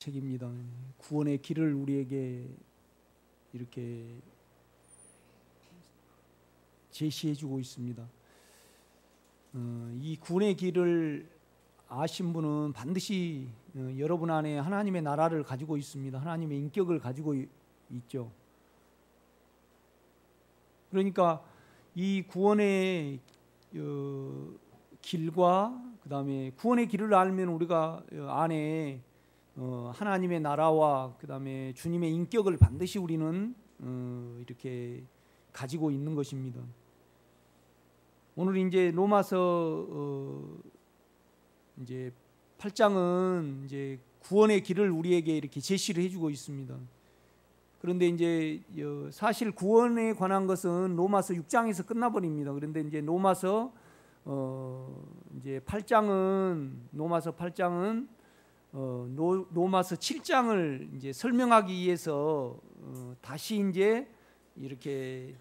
책입니다. 구원의 길을 우리에게 이렇게 제시해주고 있습니다. 이 구원의 길을 아신 분은 반드시 여러분 안에 하나님의 나라를 가지고 있습니다. 하나님의 인격을 가지고 있죠. 그러니까 이 구원의 길과 그 다음에 구원의 길을 알면 우리가 안에 하나님의 나라와 그 다음에 주님의 인격을 반드시 우리는 이렇게 가지고 있는 것입니다. 오늘 이제 로마서 이제 8장은 이제 구원의 길을 우리에게 이렇게 제시를 해주고 있습니다. 그런데 이제 사실 구원에 관한 것은 로마서 6장에서 끝나버립니다. 그런데 이제 로마서 이제 8장은 로마서 7장을 이제 설명하기 위해서 다시 이제 이렇게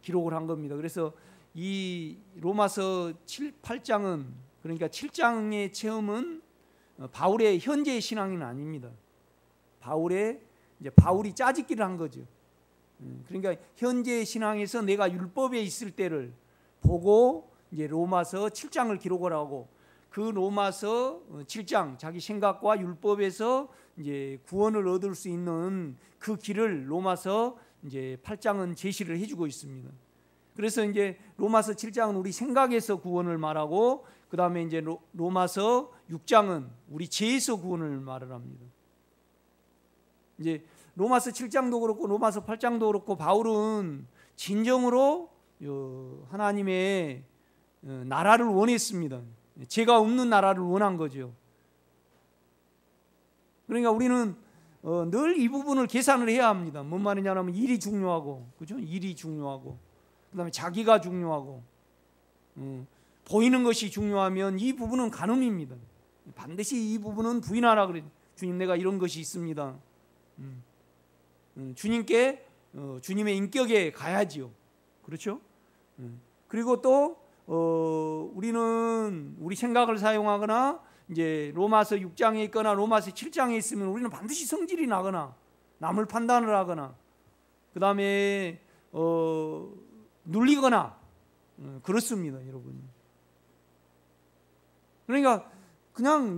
기록을 한 겁니다. 그래서 이 로마서 8장은 그러니까 7장의 체험은 바울의 현재의 신앙은 아닙니다. 바울이 짜집기를 한 거죠. 그러니까 현재의 신앙에서 내가 율법에 있을 때를 보고 이제 로마서 7장을 기록을 하고 그 로마서 7장 자기 생각과 율법에서 이제 구원을 얻을 수 있는 그 길을 로마서 이제 8장은 제시를 해주고 있습니다. 그래서 이제 로마서 7장은 우리 생각에서 구원을 말하고 그 다음에 이제 로마서 6장은 우리 죄에서 구원을 말을 합니다. 이제 로마서 7장도 그렇고 로마서 8장도 그렇고 바울은 진정으로 하나님의 나라를 원했습니다. 죄가 없는 나라를 원한 거죠. 그러니까 우리는 늘 이 부분을 계산을 해야 합니다. 뭔 말이냐면 일이 중요하고, 그죠? 일이 중요하고, 그다음에 자기가 중요하고, 보이는 것이 중요하면 이 부분은 간음입니다. 반드시 이 부분은 부인하라 그래. 주님, 내가 이런 것이 있습니다. 주님께 주님의 인격에 가야지요. 그렇죠? 그리고 또 우리는 우리 생각을 사용하거나 이제 로마서 6장에 있거나 로마서 7장에 있으면 우리는 반드시 성질이 나거나 남을 판단을 하거나 그 다음에 눌리거나 그렇습니다, 여러분. 그러니까 그냥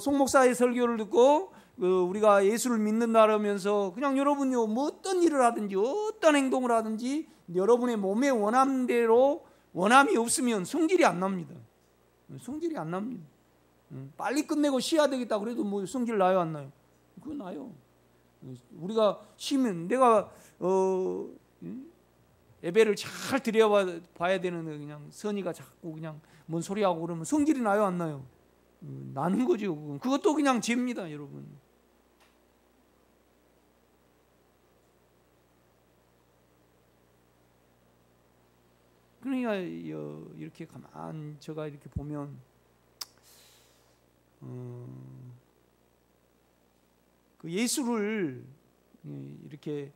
송 목사의 설교를 듣고 우리가 예수를 믿는다라면서 그냥 여러분요 뭐 어떤 일을 하든지 어떤 행동을 하든지 여러분의 몸의 원함대로 원함이 없으면 성질이 안 납니다. 성질이 안 납니다. 빨리 끝내고 쉬어야 되겠다 그래도 뭐 성질 나요 안 나요? 그거 나요. 우리가 쉬면 내가 예배를 잘 드려봐야 되는데 그냥 선이가 자꾸 그냥 뭔 소리하고 그러면 성질이 나요 안 나요? 나는 거죠. 그것도 그냥 죄입니다, 여러분. 그러니까 이렇게 가만 제가 이렇게 보면 그 예수를 이렇게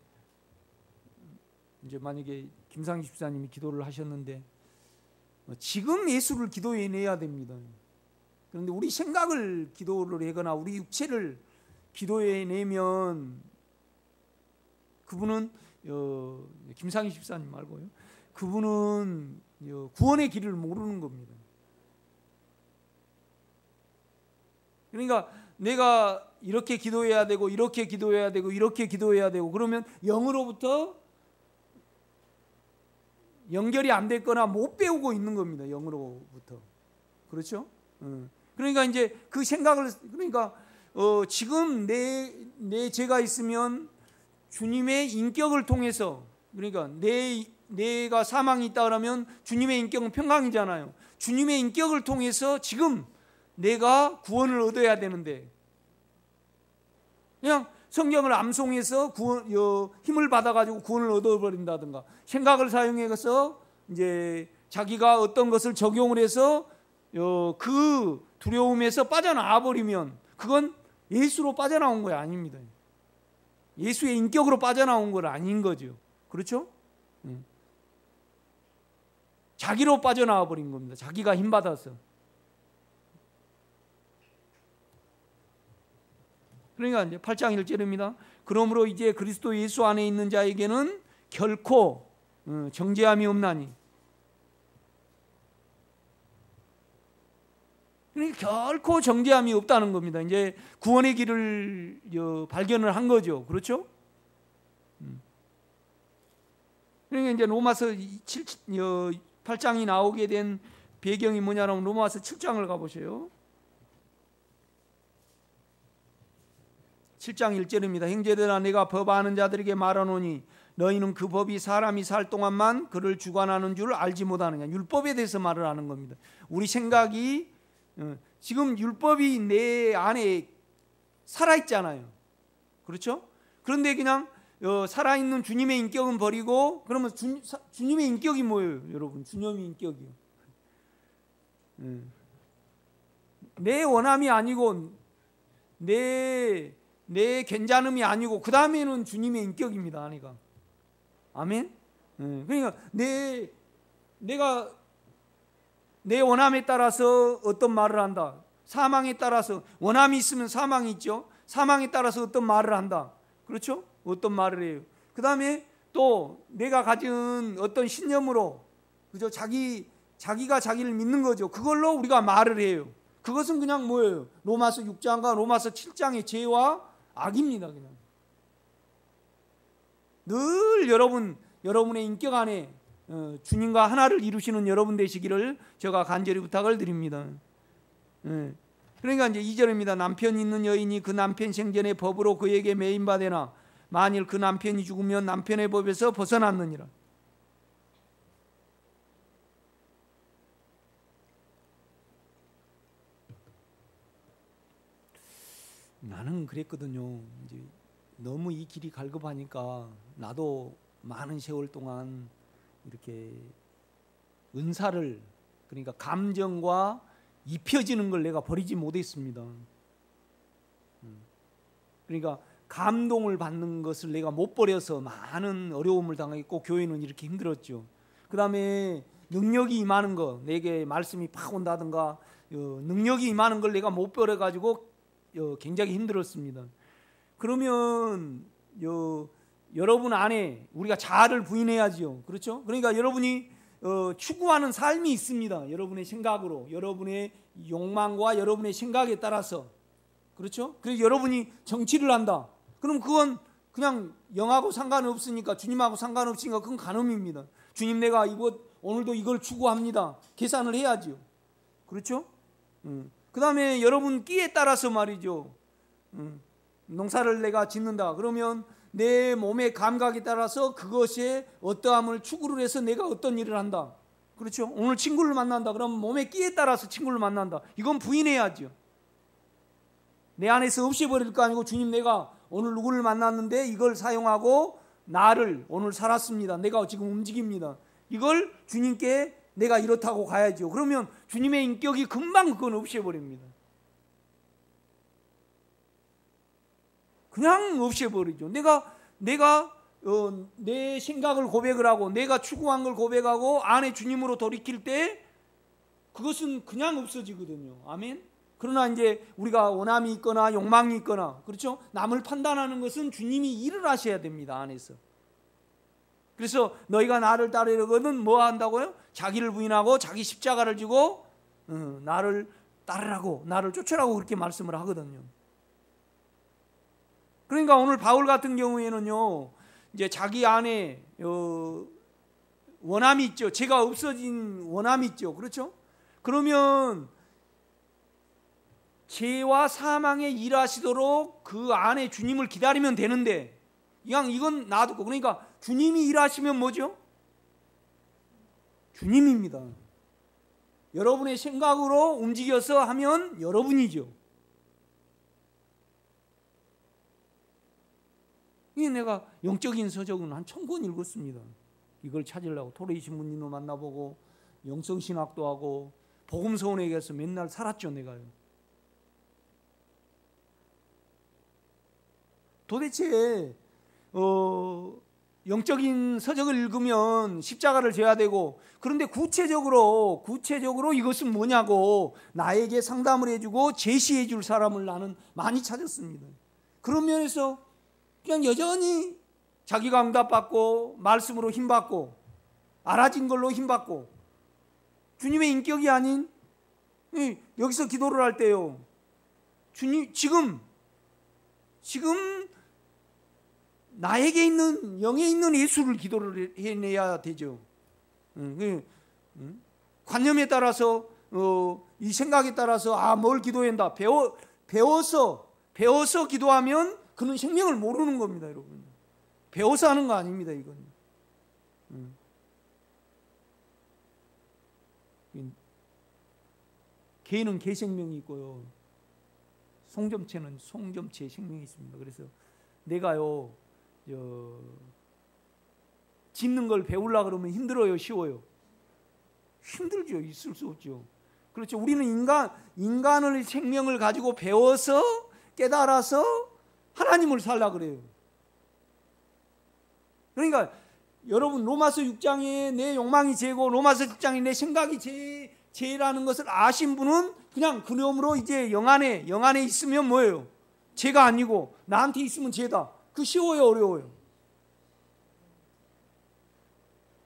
이제 만약에 김상희 집사님이 기도를 하셨는데 지금 예수를 기도해 내야 됩니다. 그런데 우리 생각을 기도를 하거나 우리 육체를 기도해 내면 그분은 김상희 집사님 말고요. 그분은 구원의 길을 모르는 겁니다. 그러니까 내가 이렇게 기도해야 되고 이렇게 기도해야 되고 이렇게 기도해야 되고 그러면 영으로부터 연결이 안 됐거나 못 배우고 있는 겁니다. 영으로부터. 그렇죠? 그러니까 이제 그 생각을 그러니까 지금 내 죄가 있으면 주님의 인격을 통해서 그러니까 내가 사망이 있다 그러면 주님의 인격은 평강이잖아요. 주님의 인격을 통해서 지금 내가 구원을 얻어야 되는데 그냥 성경을 암송해서 힘을 받아가지고 구원을 얻어버린다든가 생각을 사용해서 이제 자기가 어떤 것을 적용을 해서 그 두려움에서 빠져나와 버리면 그건 예수로 빠져나온 거 아닙니다. 예수의 인격으로 빠져나온 건 아닌 거죠. 그렇죠? 자기로 빠져나와 버린 겁니다. 자기가 힘받아서. 그러니까 이제 8장 1절입니다. 그러므로 이제 그리스도 예수 안에 있는 자에게는 결코 정죄함이 없나니. 그러니까 결코 정죄함이 없다는 겁니다. 이제 구원의 길을 발견을 한 거죠. 그렇죠? 그러니까 이제 로마서 8장이 나오게 된 배경이 뭐냐면 로마서 7장을 가보세요. 7장 1절입니다. 형제들아 내가 법아는 자들에게 말하노니 너희는 그 법이 사람이 살 동안만 그를 주관하는 줄 알지 못하느냐. 율법에 대해서 말을 하는 겁니다. 우리 생각이 지금 율법이 내 안에 살아있잖아요. 그렇죠? 그런데 그냥 살아있는 주님의 인격은 버리고 그러면 주님의 인격이 뭐예요? 여러분 주님의 인격이요. 내 원함이 아니고 내 괜찮음이 아니고 그 다음에는 주님의 인격입니다. 아내가. 아멘. 그러니까 내가 내 원함에 따라서 어떤 말을 한다. 사망에 따라서 원함이 있으면 사망이 있죠. 사망에 따라서 어떤 말을 한다. 그렇죠? 어떤 말을 해요. 그 다음에 또 내가 가진 어떤 신념으로 그죠? 자기가 자기를 믿는 거죠. 그걸로 우리가 말을 해요. 그것은 그냥 뭐예요? 로마서 6장과 로마서 7장의 죄와 악입니다. 그냥 늘 여러분의 인격 안에 주님과 하나를 이루시는 여러분 되시기를 제가 간절히 부탁을 드립니다. 그러니까 이제 2절입니다. 남편 있는 여인이 그 남편 생전의 법으로 그에게 매인받으나 만일 그 남편이 죽으면 남편의 법에서 벗어났느니라. 나는 그랬거든요. 이제 너무 이 길이 갈급하니까 나도 많은 세월 동안 이렇게 은사를 그러니까 감정과 입혀지는 걸 내가 버리지 못했습니다. 그러니까 감동을 받는 것을 내가 못 버려서 많은 어려움을 당했고 교회는 이렇게 힘들었죠. 그 다음에 능력이 임하는 거 내게 말씀이 팍 온다든가 능력이 임하는 걸 내가 못 버려가지고 굉장히 힘들었습니다. 그러면 여러분 안에 우리가 자아를 부인해야지요. 그렇죠? 그러니까 여러분이 추구하는 삶이 있습니다. 여러분의 생각으로 여러분의 욕망과 여러분의 생각에 따라서 그렇죠? 그래서 여러분이 정치를 한다. 그럼 그건 그냥 영하고 상관없으니까 주님하고 상관없으니까 그건 간음입니다. 주님 내가 오늘도 이걸 추구합니다. 계산을 해야지요. 그렇죠? 그 다음에 여러분 끼에 따라서 말이죠. 농사를 내가 짓는다. 그러면 내 몸의 감각에 따라서 그것에 어떠함을 추구를 해서 내가 어떤 일을 한다. 그렇죠? 오늘 친구를 만난다. 그러면 몸의 끼에 따라서 친구를 만난다. 이건 부인해야죠. 내 안에서 없애버릴 거 아니고 주님 내가 오늘 누구를 만났는데 이걸 사용하고 나를 오늘 살았습니다. 내가 지금 움직입니다. 이걸 주님께 내가 이렇다고 가야죠. 그러면 주님의 인격이 금방 그건 없애버립니다. 그냥 없애버리죠. 내가 내 생각을 고백을 하고 내가 추구한 걸 고백하고 안에 주님으로 돌이킬 때 그것은 그냥 없어지거든요. 아멘. 그러나 이제 우리가 원함이 있거나 욕망이 있거나 그렇죠? 남을 판단하는 것은 주님이 일을 하셔야 됩니다. 안에서. 그래서 너희가 나를 따르려거든 뭐 한다고요? 자기를 부인하고 자기 십자가를 지고 나를 따르라고 나를 쫓으라고 그렇게 말씀을 하거든요. 그러니까 오늘 바울 같은 경우에는요, 이제 자기 안에 원함이 있죠. 죄가 없어진 원함이 있죠. 그렇죠? 그러면 죄와 사망에 일하시도록 그 안에 주님을 기다리면 되는데 그냥 이건 놔두고 그러니까 주님이 일하시면 뭐죠? 주님입니다. 여러분의 생각으로 움직여서 하면 여러분이죠. 이게 내가 영적인 서적은 한 1000권 읽었습니다. 이걸 찾으려고 토레이 신부님도 만나보고 영성신학도 하고 복음서원에 가서 맨날 살았죠. 내가요. 도대체 영적인 서적을 읽으면 십자가를 져야 되고 그런데 구체적으로 이것은 뭐냐고 나에게 상담을 해주고 제시해 줄 사람을 나는 많이 찾았습니다. 그런 면에서 그냥 여전히 자기가 응답받고 말씀으로 힘받고 알아진 걸로 힘받고 주님의 인격이 아닌 여기서 기도를 할 때요. 주님 지금 나에게 있는 영에 있는 예수를 기도를 해내야 되죠. 관념에 따라서 이 생각에 따라서 뭘 기도한다. 배워서 기도하면 그는 생명을 모르는 겁니다, 여러분. 배워서 하는 거 아닙니다, 이건. 개는 개 생명이 있고요. 송점체는 송점체의 생명이 있습니다. 그래서 내가요, 짓는 걸 배우려고 그러면 힘들어요, 쉬워요? 힘들죠. 있을 수 없죠. 그렇죠. 우리는 인간의 생명을 가지고 배워서 깨달아서 하나님을 살려고 그래요. 그러니까 여러분 로마서 6장에 내 욕망이 죄고 로마서 6장에 내 생각이 죄라는 것을 아신 분은 그냥 그놈으로 이제 영 안에 있으면 뭐예요? 죄가 아니고 나한테 있으면 죄다. 그 쉬워요, 어려워요?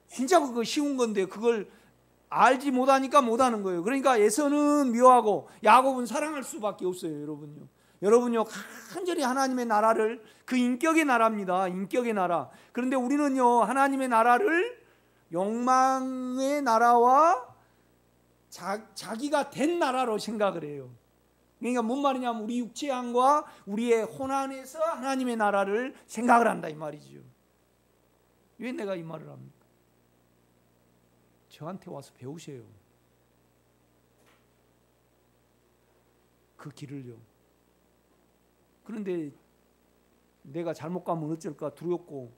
진짜 그거 쉬운 건데 그걸 알지 못하니까 못하는 거예요. 그러니까 에서는 미워하고 야곱은 사랑할 수밖에 없어요, 여러분요. 여러분요, 간절히 하나님의 나라를, 그 인격의 나라입니다. 인격의 나라. 그런데 우리는요, 하나님의 나라를 욕망의 나라와 자기가 된 나라로 생각을 해요. 그러니까 뭔 말이냐면 우리 육체함과 우리의 혼안에서 하나님의 나라를 생각을 한다 이 말이죠. 왜 내가 이 말을 합니까? 저한테 와서 배우세요. 그 길을요. 그런데 내가 잘못 가면 어쩔까 두렵고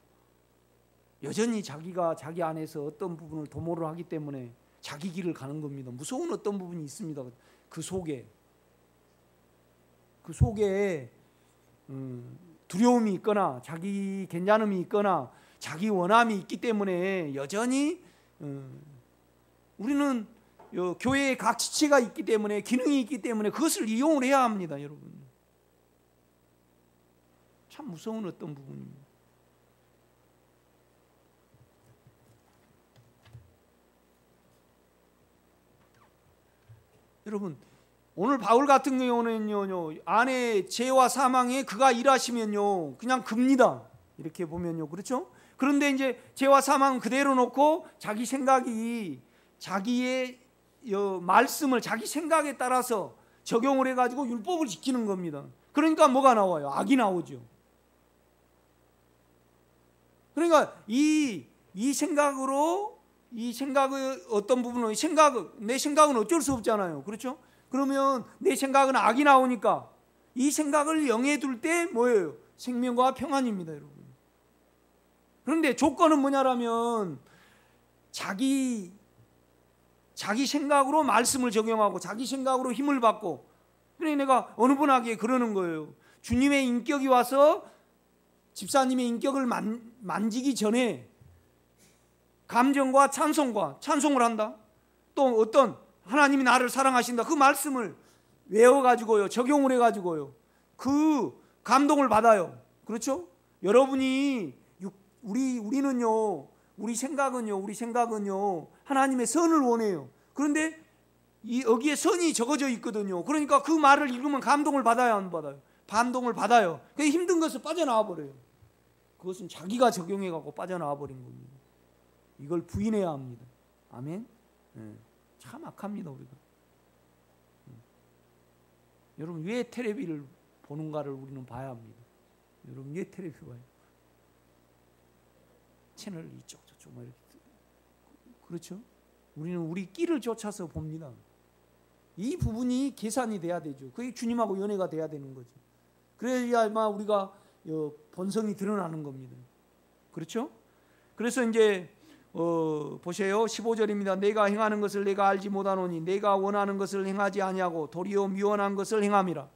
여전히 자기가 자기 안에서 어떤 부분을 도모를 하기 때문에 자기 길을 가는 겁니다. 무서운 어떤 부분이 있습니다. 그 속에 두려움이 있거나 자기 괜찮음이 있거나 자기 원함이 있기 때문에 여전히 우리는 교회에 각 지체가 있기 때문에 기능이 있기 때문에 그것을 이용을 해야 합니다, 여러분. 참 무서운 어떤 부분입니다. 여러분, 오늘 바울 같은 경우는요, 안에 죄와 사망에 그가 일하시면요 그냥 급니다. 이렇게 보면요, 그렇죠? 그런데 이제 죄와 사망은 그대로 놓고 자기 생각이 자기의 말씀을 자기 생각에 따라서 적용을 해가지고 율법을 지키는 겁니다. 그러니까 뭐가 나와요? 악이 나오죠. 그러니까 이 생각의 어떤 부분은 내 생각은 어쩔 수 없잖아요. 그렇죠? 그러면 내 생각은 악이 나오니까 이 생각을 영에 둘 때 뭐예요? 생명과 평안입니다, 여러분. 그런데 조건은 뭐냐라면 자기 생각으로 말씀을 적용하고 자기 생각으로 힘을 받고, 그러니 내가 어느 분에게 그러는 거예요. 주님의 인격이 와서 집사님의 인격을 만지기 전에 감정과 찬송을 한다. 또 어떤 하나님이 나를 사랑하신다. 그 말씀을 외워가지고요, 적용을 해가지고요, 그 감동을 받아요. 그렇죠? 여러분이 우리는요, 우리 생각은요 하나님의 선을 원해요. 그런데 여기에 선이 적어져 있거든요. 그러니까 그 말을 읽으면 감동을 받아야 안 받아요? 감동을 받아요. 그게 힘든 것을 빠져나와 버려요. 그것은 자기가 적용해갖고 빠져나와 버린 겁니다. 이걸 부인해야 합니다. 아멘. 참 악합니다, 우리가. 여러분, 왜 텔레비를 보는가를 우리는 봐야 합니다. 여러분, 왜 텔레비 봐요? 채널 이쪽 저쪽 막 이렇게. 그렇죠? 우리는 우리 끼를 쫓아서 봅니다. 이 부분이 계산이 돼야 되죠. 그게 주님하고 연애가 돼야 되는 거죠. 그래야 아마 우리가 본성이 드러나는 겁니다. 그렇죠? 그래서 이제 보세요. 15절입니다. 내가 행하는 것을 내가 알지 못하노니 내가 원하는 것을 행하지 아니하고 도리어 미워한 것을 행함이라.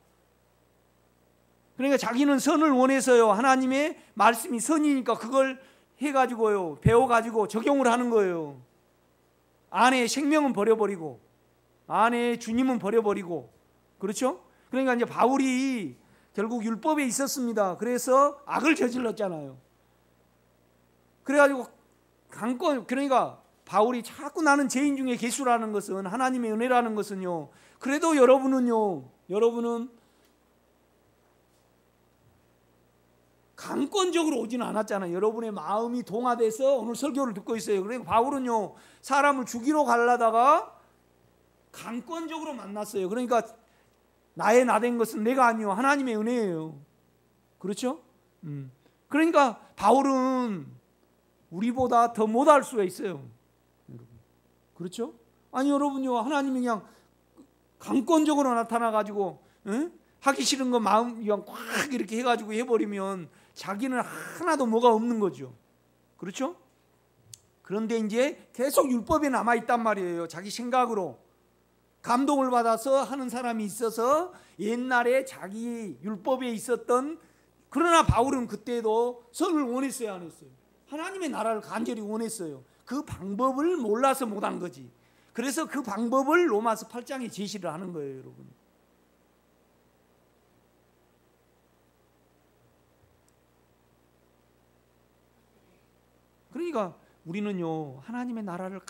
그러니까 자기는 선을 원해서요, 하나님의 말씀이 선이니까 그걸 해가지고요, 배워가지고 적용을 하는 거예요. 안에 생명은 버려버리고 안에 주님은 버려버리고. 그렇죠? 그러니까 이제 바울이 결국 율법에 있었습니다. 그래서 악을 저질렀잖아요. 그래가지고 그러니까 바울이 자꾸 나는 죄인 중에 괴수라는 것은, 하나님의 은혜라는 것은요, 그래도 여러분은 강권적으로 오지는 않았잖아요. 여러분의 마음이 동화돼서 오늘 설교를 듣고 있어요. 그러니까 바울은요, 사람을 죽이러 가려다가 강권적으로 만났어요. 그러니까 나의 나된 것은 내가 아니요 하나님의 은혜예요. 그렇죠? 그러니까 바울은 우리보다 더 못할 수가 있어요. 그렇죠? 아니 여러분요, 하나님이 그냥 강권적으로 나타나가지고 하기 싫은 거 마음 그냥 꽉 이렇게 해가지고 해버리면 자기는 하나도 뭐가 없는 거죠. 그렇죠? 그런데 이제 계속 율법에 남아있단 말이에요. 자기 생각으로 감동을 받아서 하는 사람이 있어서 옛날에 자기 율법에 있었던, 그러나 바울은 그때도 선을 원했어요, 안 했어요? 하나님의 나라를 간절히 원했어요. 그 방법을 몰라서 못한 거지. 그래서 그 방법을 로마서 8장에 제시를 하는 거예요, 여러분. 그러니까 우리는요, 하나님의 나라를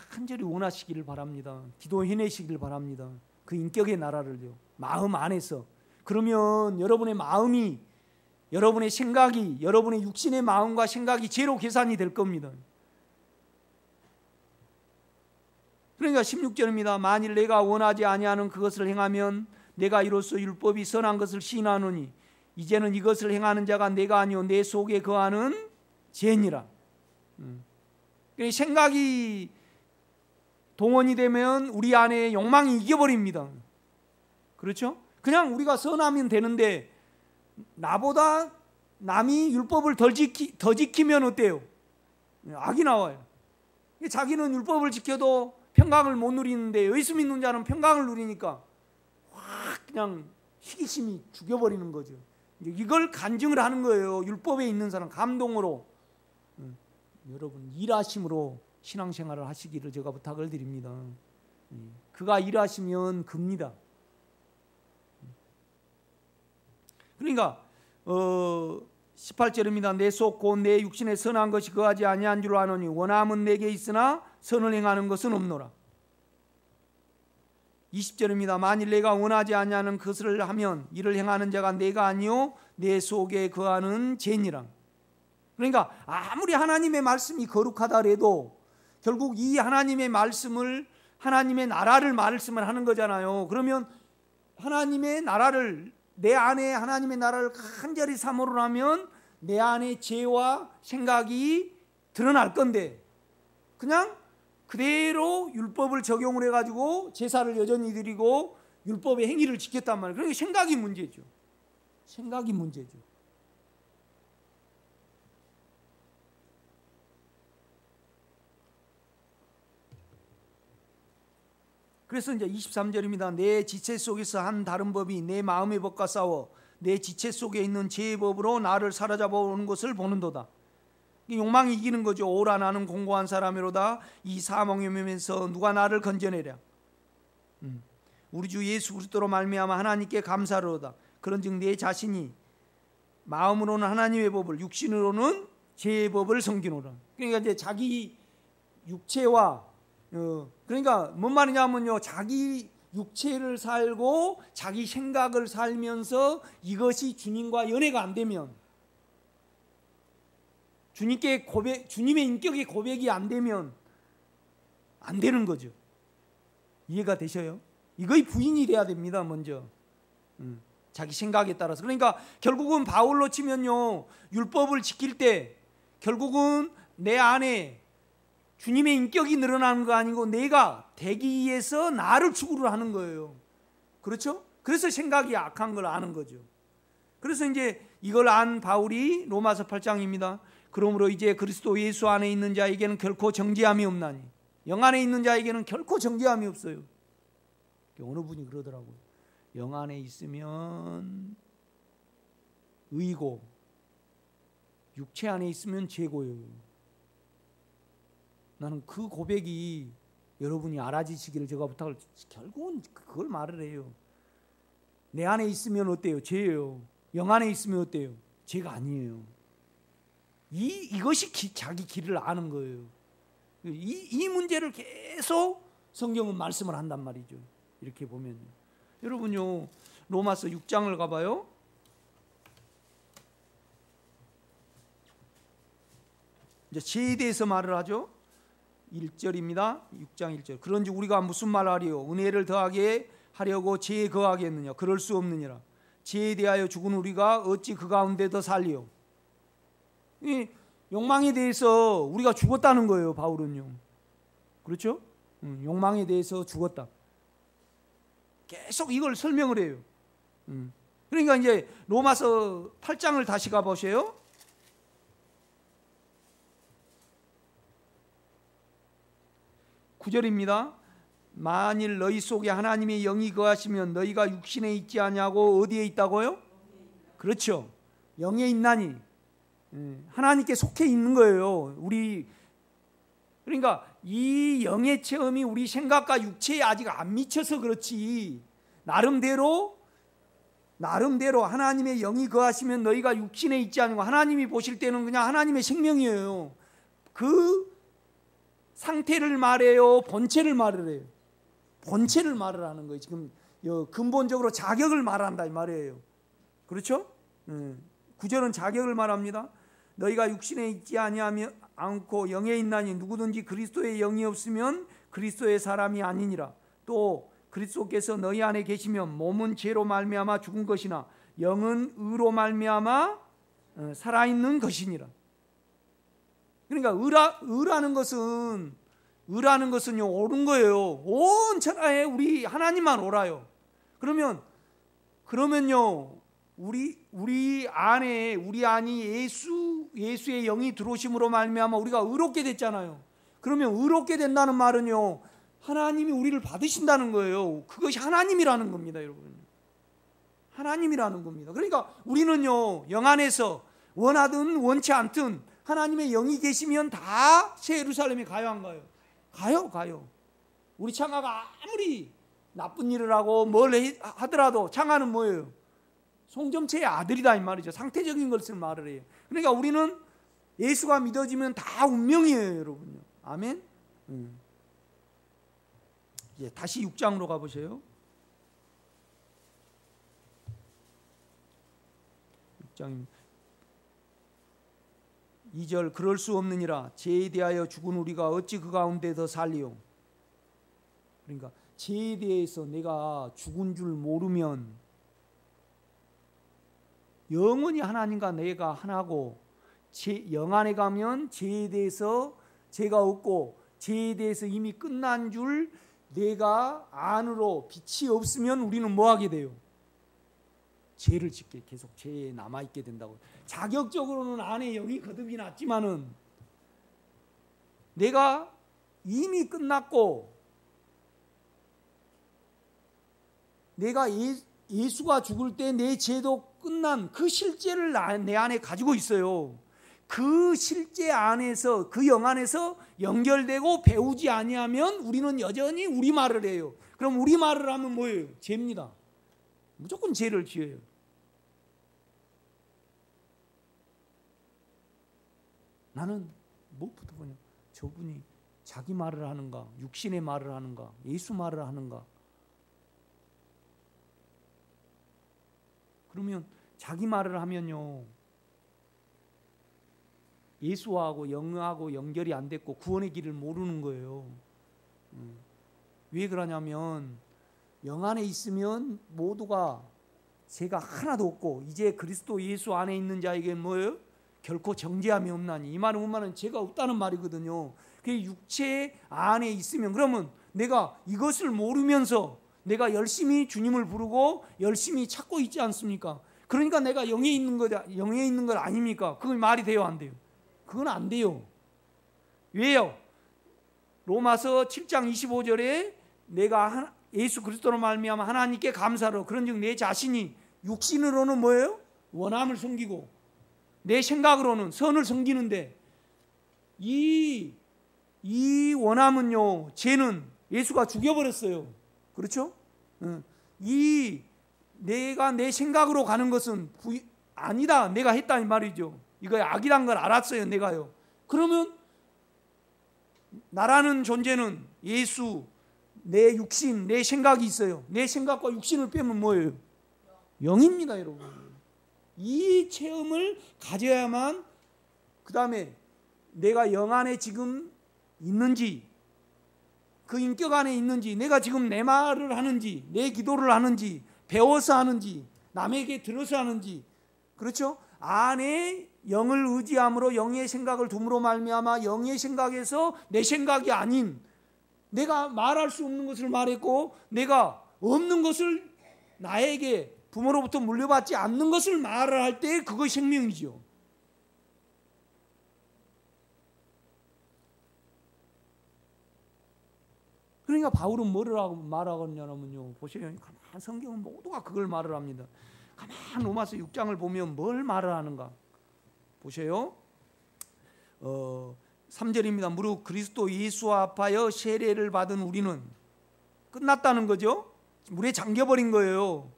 간절히 원하시기를 바랍니다. 기도해내시기를 바랍니다. 그 인격의 나라를요, 마음 안에서. 그러면 여러분의 마음이, 여러분의 생각이, 여러분의 육신의 마음과 생각이 제로 계산이 될 겁니다. 그러니까 16절입니다. 만일 내가 원하지 아니하는 그것을 행하면 내가 이로써 율법이 선한 것을 시인하노니 이제는 이것을 행하는 자가 내가 아니요 내 속에 거하는 죄니라. 생각이 동원이 되면 우리 안에 욕망이 이겨버립니다. 그렇죠? 그냥 우리가 선하면 되는데 나보다 남이 율법을 더 지키면 어때요? 악이 나와요. 자기는 율법을 지켜도 평강을 못 누리는데 예수 믿는 자는 평강을 누리니까 확 그냥 희기심이 죽여버리는 거죠. 이걸 간증을 하는 거예요. 율법에 있는 사람 감동으로. 여러분 일하심으로 신앙생활을 하시기를 제가 부탁을 드립니다. 그가 일하시면 급니다. 그러니까 18절입니다. 내 속 곧 내 육신에 선한 것이 거하지 아니한 줄 아노니 원함은 내게 있으나 선을 행하는 것은 없노라. 20절입니다. 만일 내가 원하지 아니하는 것을 하면 이를 행하는 자가 내가 아니요 내 속에 거하는 죄니라. 그러니까 아무리 하나님의 말씀이 거룩하다 해도 결국 이 하나님의 말씀을, 하나님의 나라를 말씀을 하는 거잖아요. 그러면 하나님의 나라를, 내 안에 하나님의 나라를 간절히 사모하면 내 안에 죄와 생각이 드러날 건데 그냥 그대로 율법을 적용을 해가지고 제사를 여전히 드리고 율법의 행위를 지켰단 말이에요. 그러니까 생각이 문제죠. 생각이 문제죠. 그래서 이제 23절입니다. 내 지체 속에서 한 다른 법이 내 마음의 법과 싸워 내 지체 속에 있는 죄의 법으로 나를 사로잡아 오는 것을 보는도다. 욕망이 이기는 거죠. 오라 나는 공고한 사람이로다. 이 사망의 몸에서 누가 나를 건져내랴. 우리 주 예수 그리스도로 말미암아 하나님께 감사로다. 그런즉 내 자신이 마음으로는 하나님의 법을, 육신으로는 죄의 법을 섬기노라. 그러니까 이제 자기 육체와 그러니까 뭔 말이냐면요, 자기 육체를 살고 자기 생각을 살면서 이것이 주님과 연애가 안 되면, 주님께 주님의 인격의 고백이 안 되면 안 되는 거죠. 이해가 되셔요? 이거의 부인이 돼야 됩니다. 먼저 자기 생각에 따라서. 그러니까 결국은 바울로 치면요, 율법을 지킬 때 결국은 내 안에 주님의 인격이 늘어나는 거 아니고 내가 되기 위해서 나를 추구를 하는 거예요. 그렇죠? 그래서 생각이 악한 걸 아는 거죠. 그래서 이제 이걸 안 바울이 로마서 8장입니다. 그러므로 이제 그리스도 예수 안에 있는 자에게는 결코 정죄함이 없나니, 영 안에 있는 자에게는 결코 정죄함이 없어요. 어느 분이 그러더라고요. 영 안에 있으면 의고 육체 안에 있으면 죄고요. 나는 그 고백이 여러분이 알아지시기를 제가 부탁을, 결국은 그걸 말을 해요. 내 안에 있으면 어때요? 죄예요. 영 안에 있으면 어때요? 죄가 아니에요. 이것이 자기 길을 아는 거예요. 이 문제를 계속 성경은 말씀을 한단 말이죠. 이렇게 보면요. 여러분요, 로마서 6장을 가봐요. 이제 죄에 대해서 말을 하죠. 1절입니다. 6장 1절. 그런지 우리가 무슨 말을 하리요? 은혜를 더하게 하려고 죄에 거하겠느냐? 그럴 수 없느니라. 죄에 대하여 죽은 우리가 어찌 그 가운데 더 살리요? 이 욕망에 대해서 우리가 죽었다는 거예요. 바울은요. 그렇죠? 욕망에 대해서 죽었다. 계속 이걸 설명을 해요. 그러니까 이제 로마서 8장을 다시 가보세요. 9절입니다. 만일 너희 속에 하나님의 영이 거하시면 너희가 육신에 있지 아니하고 어디에 있다고요? 그렇죠. 영에 있나니. 하나님께 속해 있는 거예요. 그러니까 이 영의 체험이 우리 생각과 육체에 아직 안 미쳐서 그렇지, 나름대로 하나님의 영이 거하시면 너희가 육신에 있지 않고, 하나님이 보실 때는 그냥 하나님의 생명이에요. 그 상태를 말해요? 본체를 말을 해요? 본체를 말을 하는 거예요. 지금 근본적으로 자격을 말한다 이 말이에요. 그렇죠? 9절은 자격을 말합니다. 너희가 육신에 있지 않고 영에 있나니 누구든지 그리스도의 영이 없으면 그리스도의 사람이 아니니라. 또 그리스도께서 너희 안에 계시면 몸은 죄로 말미암아 죽은 것이나 영은 의로 말미암아 살아있는 것이니라. 그러니까 의라는 것은요 옳은 거예요. 온 천하에 우리 하나님만 옳아요. 그러면요 우리 안이 예수의 영이 들어오심으로 말미암아 우리가 의롭게 됐잖아요. 그러면 의롭게 된다는 말은요 하나님이 우리를 받으신다는 거예요. 그것이 하나님이라는 겁니다, 여러분. 하나님이라는 겁니다. 그러니까 우리는요 영 안에서 원하든 원치 않든 하나님의 영이 계시면 다 새 예루살렘에 가요, 안 가요? 가요. 우리 창아가 아무리 나쁜 일을 하고 뭘 하더라도 창아는 뭐예요? 송점체의 아들이다 이 말이죠. 상태적인 것을 말을 해요. 그러니까 우리는 예수가 믿어지면 다 운명이에요, 여러분요. 아멘. 이제 다시 6장으로 가보세요. 6장입니다. 2절. 그럴 수 없느니라. 죄에 대하여 죽은 우리가 어찌 그 가운데 더 살리요? 그러니까 죄에 대해서 내가 죽은 줄 모르면 영원히 하나님과 내가 하나고, 영 안에 가면 죄에 대해서 죄가 없고 죄에 대해서 이미 끝난 줄 내가 안으로 빛이 없으면 우리는 뭐 하게 돼요? 죄를 짓게, 계속 죄에 남아있게 된다고. 자격적으로는 안에 영이 거듭이 났지만은 내가 이미 끝났고 내가 예수가 죽을 때 내 죄도 끝난 그 실제를 내 안에 가지고 있어요. 그 실제 안에서, 그 영 안에서 연결되고 배우지 아니하면 우리는 여전히 우리 말을 해요. 그럼 우리 말을 하면 뭐예요? 죄입니다. 무조건 죄를 지어요. 나는 무엇부터 보냐? 저분이 자기 말을 하는가? 육신의 말을 하는가? 예수 말을 하는가? 그러면 자기 말을 하면요 예수하고 영하고 연결이 안 됐고 구원의 길을 모르는 거예요. 왜 그러냐면 영 안에 있으면 모두가 죄가 하나도 없고 이제 그리스도 예수 안에 있는 자에게 뭐예요? 결코 정죄함이 없나니. 이 말은 뭐냐면 죄가 없다는 말이거든요. 그 육체 안에 있으면, 그러면 내가 이것을 모르면서 내가 열심히 주님을 부르고 열심히 찾고 있지 않습니까? 그러니까 내가 영에 있는 것 아닙니까? 그건 말이 돼요, 안 돼요? 그건 안 돼요. 왜요? 로마서 7장 25절에 내가 예수 그리스도로 말미암아 하나님께 감사로, 그런즉 내 자신이 육신으로는 뭐예요? 원함을 섬기고 내 생각으로는 선을 섬기는데, 이 원함은요 죄는 예수가 죽여버렸어요. 그렇죠? 이 내가 내 생각으로 가는 것은 아니다. 내가 했다 이 말이죠. 이거 악이란 걸 알았어요. 내가요. 그러면 나라는 존재는 예수, 내 육신, 내 생각이 있어요. 내 생각과 육신을 빼면 뭐예요? 영입니다, 여러분. 이 체험을 가져야만 그 다음에 내가 영 안에 지금 있는지, 그 인격 안에 있는지, 내가 지금 내 말을 하는지, 내 기도를 하는지, 배워서 하는지, 남에게 들어서 하는지, 그렇죠? 안에 영을 의지함으로 영의 생각을 둠으로 말미암아 영의 생각에서 내 생각이 아닌, 내가 말할 수 없는 것을 말했고 내가 없는 것을, 나에게 부모로부터 물려받지 않는 것을 말을 할 때 그것이 생명이죠. 그러니까 바울은 뭐를 하고 말하겠냐면요, 보세요. 가만 성경은 모두가 그걸 말을 합니다. 가만 로마서 6장을 보면 뭘 말을 하는가 보세요. 3절입니다. 무릇 그리스도 예수와 합하여 세례를 받은 우리는, 끝났다는 거죠. 물에 잠겨버린 거예요.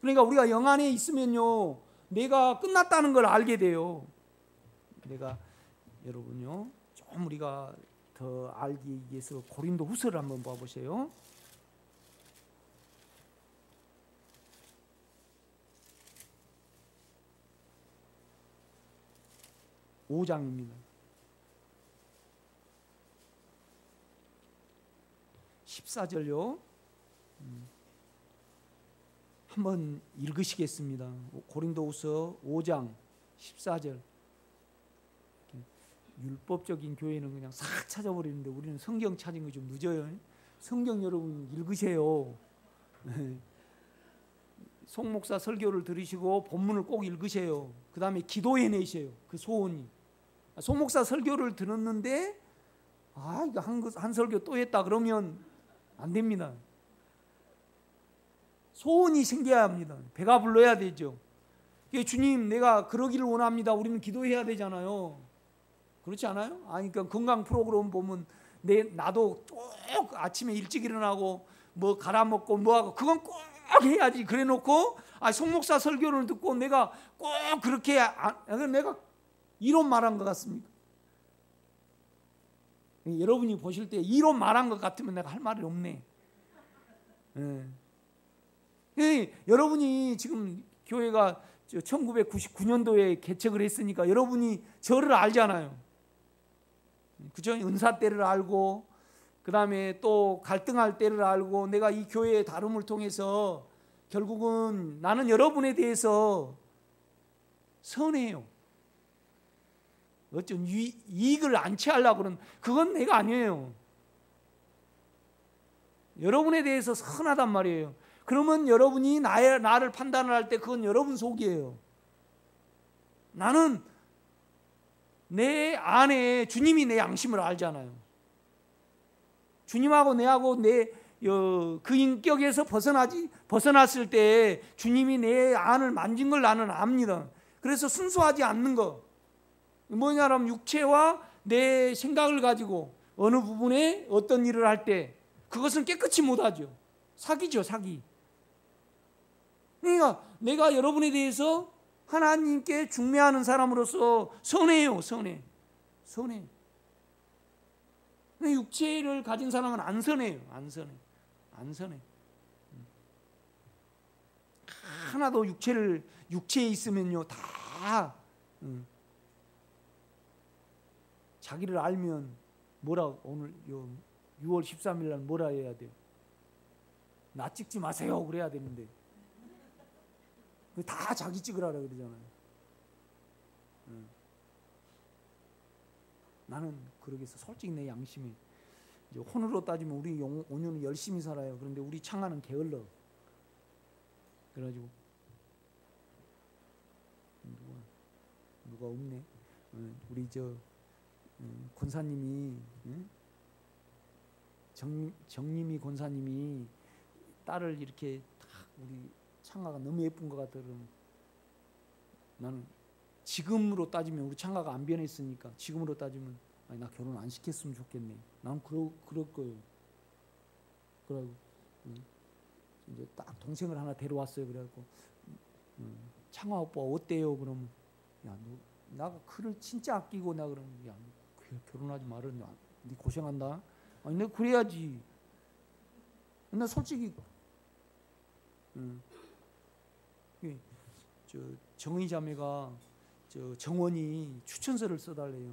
그러니까 우리가 영 안에 있으면요, 내가 끝났다는 걸 알게 돼요. 내가 여러분요, 좀 우리가 더 알기 위해서 고린도 후서를 한번 봐보세요. (5장입니다) 14절요. 한번 읽으시겠습니다. 고린도후서 5장 14절. 율법적인 교회는 그냥 싹 찾아버리는데 우리는 성경 찾은 거 좀 늦어요. 성경 여러분 읽으세요. 송 목사 설교를 들으시고 본문을 꼭 읽으세요. 그 다음에 기도해내세요. 그 소원이. 송 목사 설교를 들었는데 이거 한 설교 또 했다 그러면 안 됩니다. 소원이 생겨야 합니다. 배가 불러야 되죠. 주님, 내가 그러기를 원합니다. 우리는 기도해야 되잖아요. 그렇지 않아요? 그러니까 건강 프로그램 보면 나도 꼭 아침에 일찍 일어나고 뭐 갈아 먹고 뭐 하고 그건 꼭 해야지. 그래 놓고 송 목사 설교를 듣고 내가 꼭 그렇게 내가 이론 말한 것 같습니까? 여러분이 보실 때 이론 말한 것 같으면 내가 할 말이 없네. 여러분이 지금 교회가 1999년도에 개척을 했으니까 여러분이 저를 알잖아요. 그죠? 은사 때를 알고, 그 다음에 또 갈등할 때를 알고, 내가 이 교회의 다름을 통해서 결국은 나는 여러분에 대해서 선해요. 어쩐 이익을 안 취하려고 그러는, 그건 내가 아니에요. 여러분에 대해서 선하단 말이에요. 그러면 여러분이 나를 판단을 할 때 그건 여러분 속이에요. 나는 내 안에 주님이 내 양심을 알잖아요. 주님하고 내하고 그 인격에서 벗어났을 때 주님이 내 안을 만진 걸 나는 압니다. 그래서 순수하지 않는 거 뭐냐면 육체와 내 생각을 가지고 어느 부분에 어떤 일을 할 때 그것은 깨끗이 못하죠. 사기죠, 사기. 그러니까 내가 여러분에 대해서 하나님께 중매하는 사람으로서 선해요. 선해. 육체를 가진 사람은 안 선해요. 안 선해. 하나도 육체에 있으면요 다 자기를 알면 오늘 6월 13일 날 뭐라 해야 돼요? 나 찍지 마세요 그래야 되는데 다 자기 찍으라 그러잖아요. 나는 그러겠어. 솔직히 내 양심이 이제 혼으로 따지면 우리 온유는 열심히 살아요. 그런데 우리 창하는 게을러. 그래가지고 누가 없네. 우리 권사님이 정림이 권사님이 딸을 이렇게 우리 창아가 너무 예쁜 것 같아. 그러면 나는 지금으로 따지면 우리 창아가 안 변했으니까 지금으로 따지면 나 결혼 안 시켰으면 좋겠네. 난 그럴 거예요. 그러고 이제 딱 동생을 하나 데려왔어요. 그래갖고 창화 오빠 어때요? 그러면 야, 나가 그를 진짜 아끼고 나 그러면 야, 결혼하지 말아. 네 고생한다. 아니 내가 그래야지. 나 솔직히 저 정의 자매가 저 정원이 추천서를 써달래요.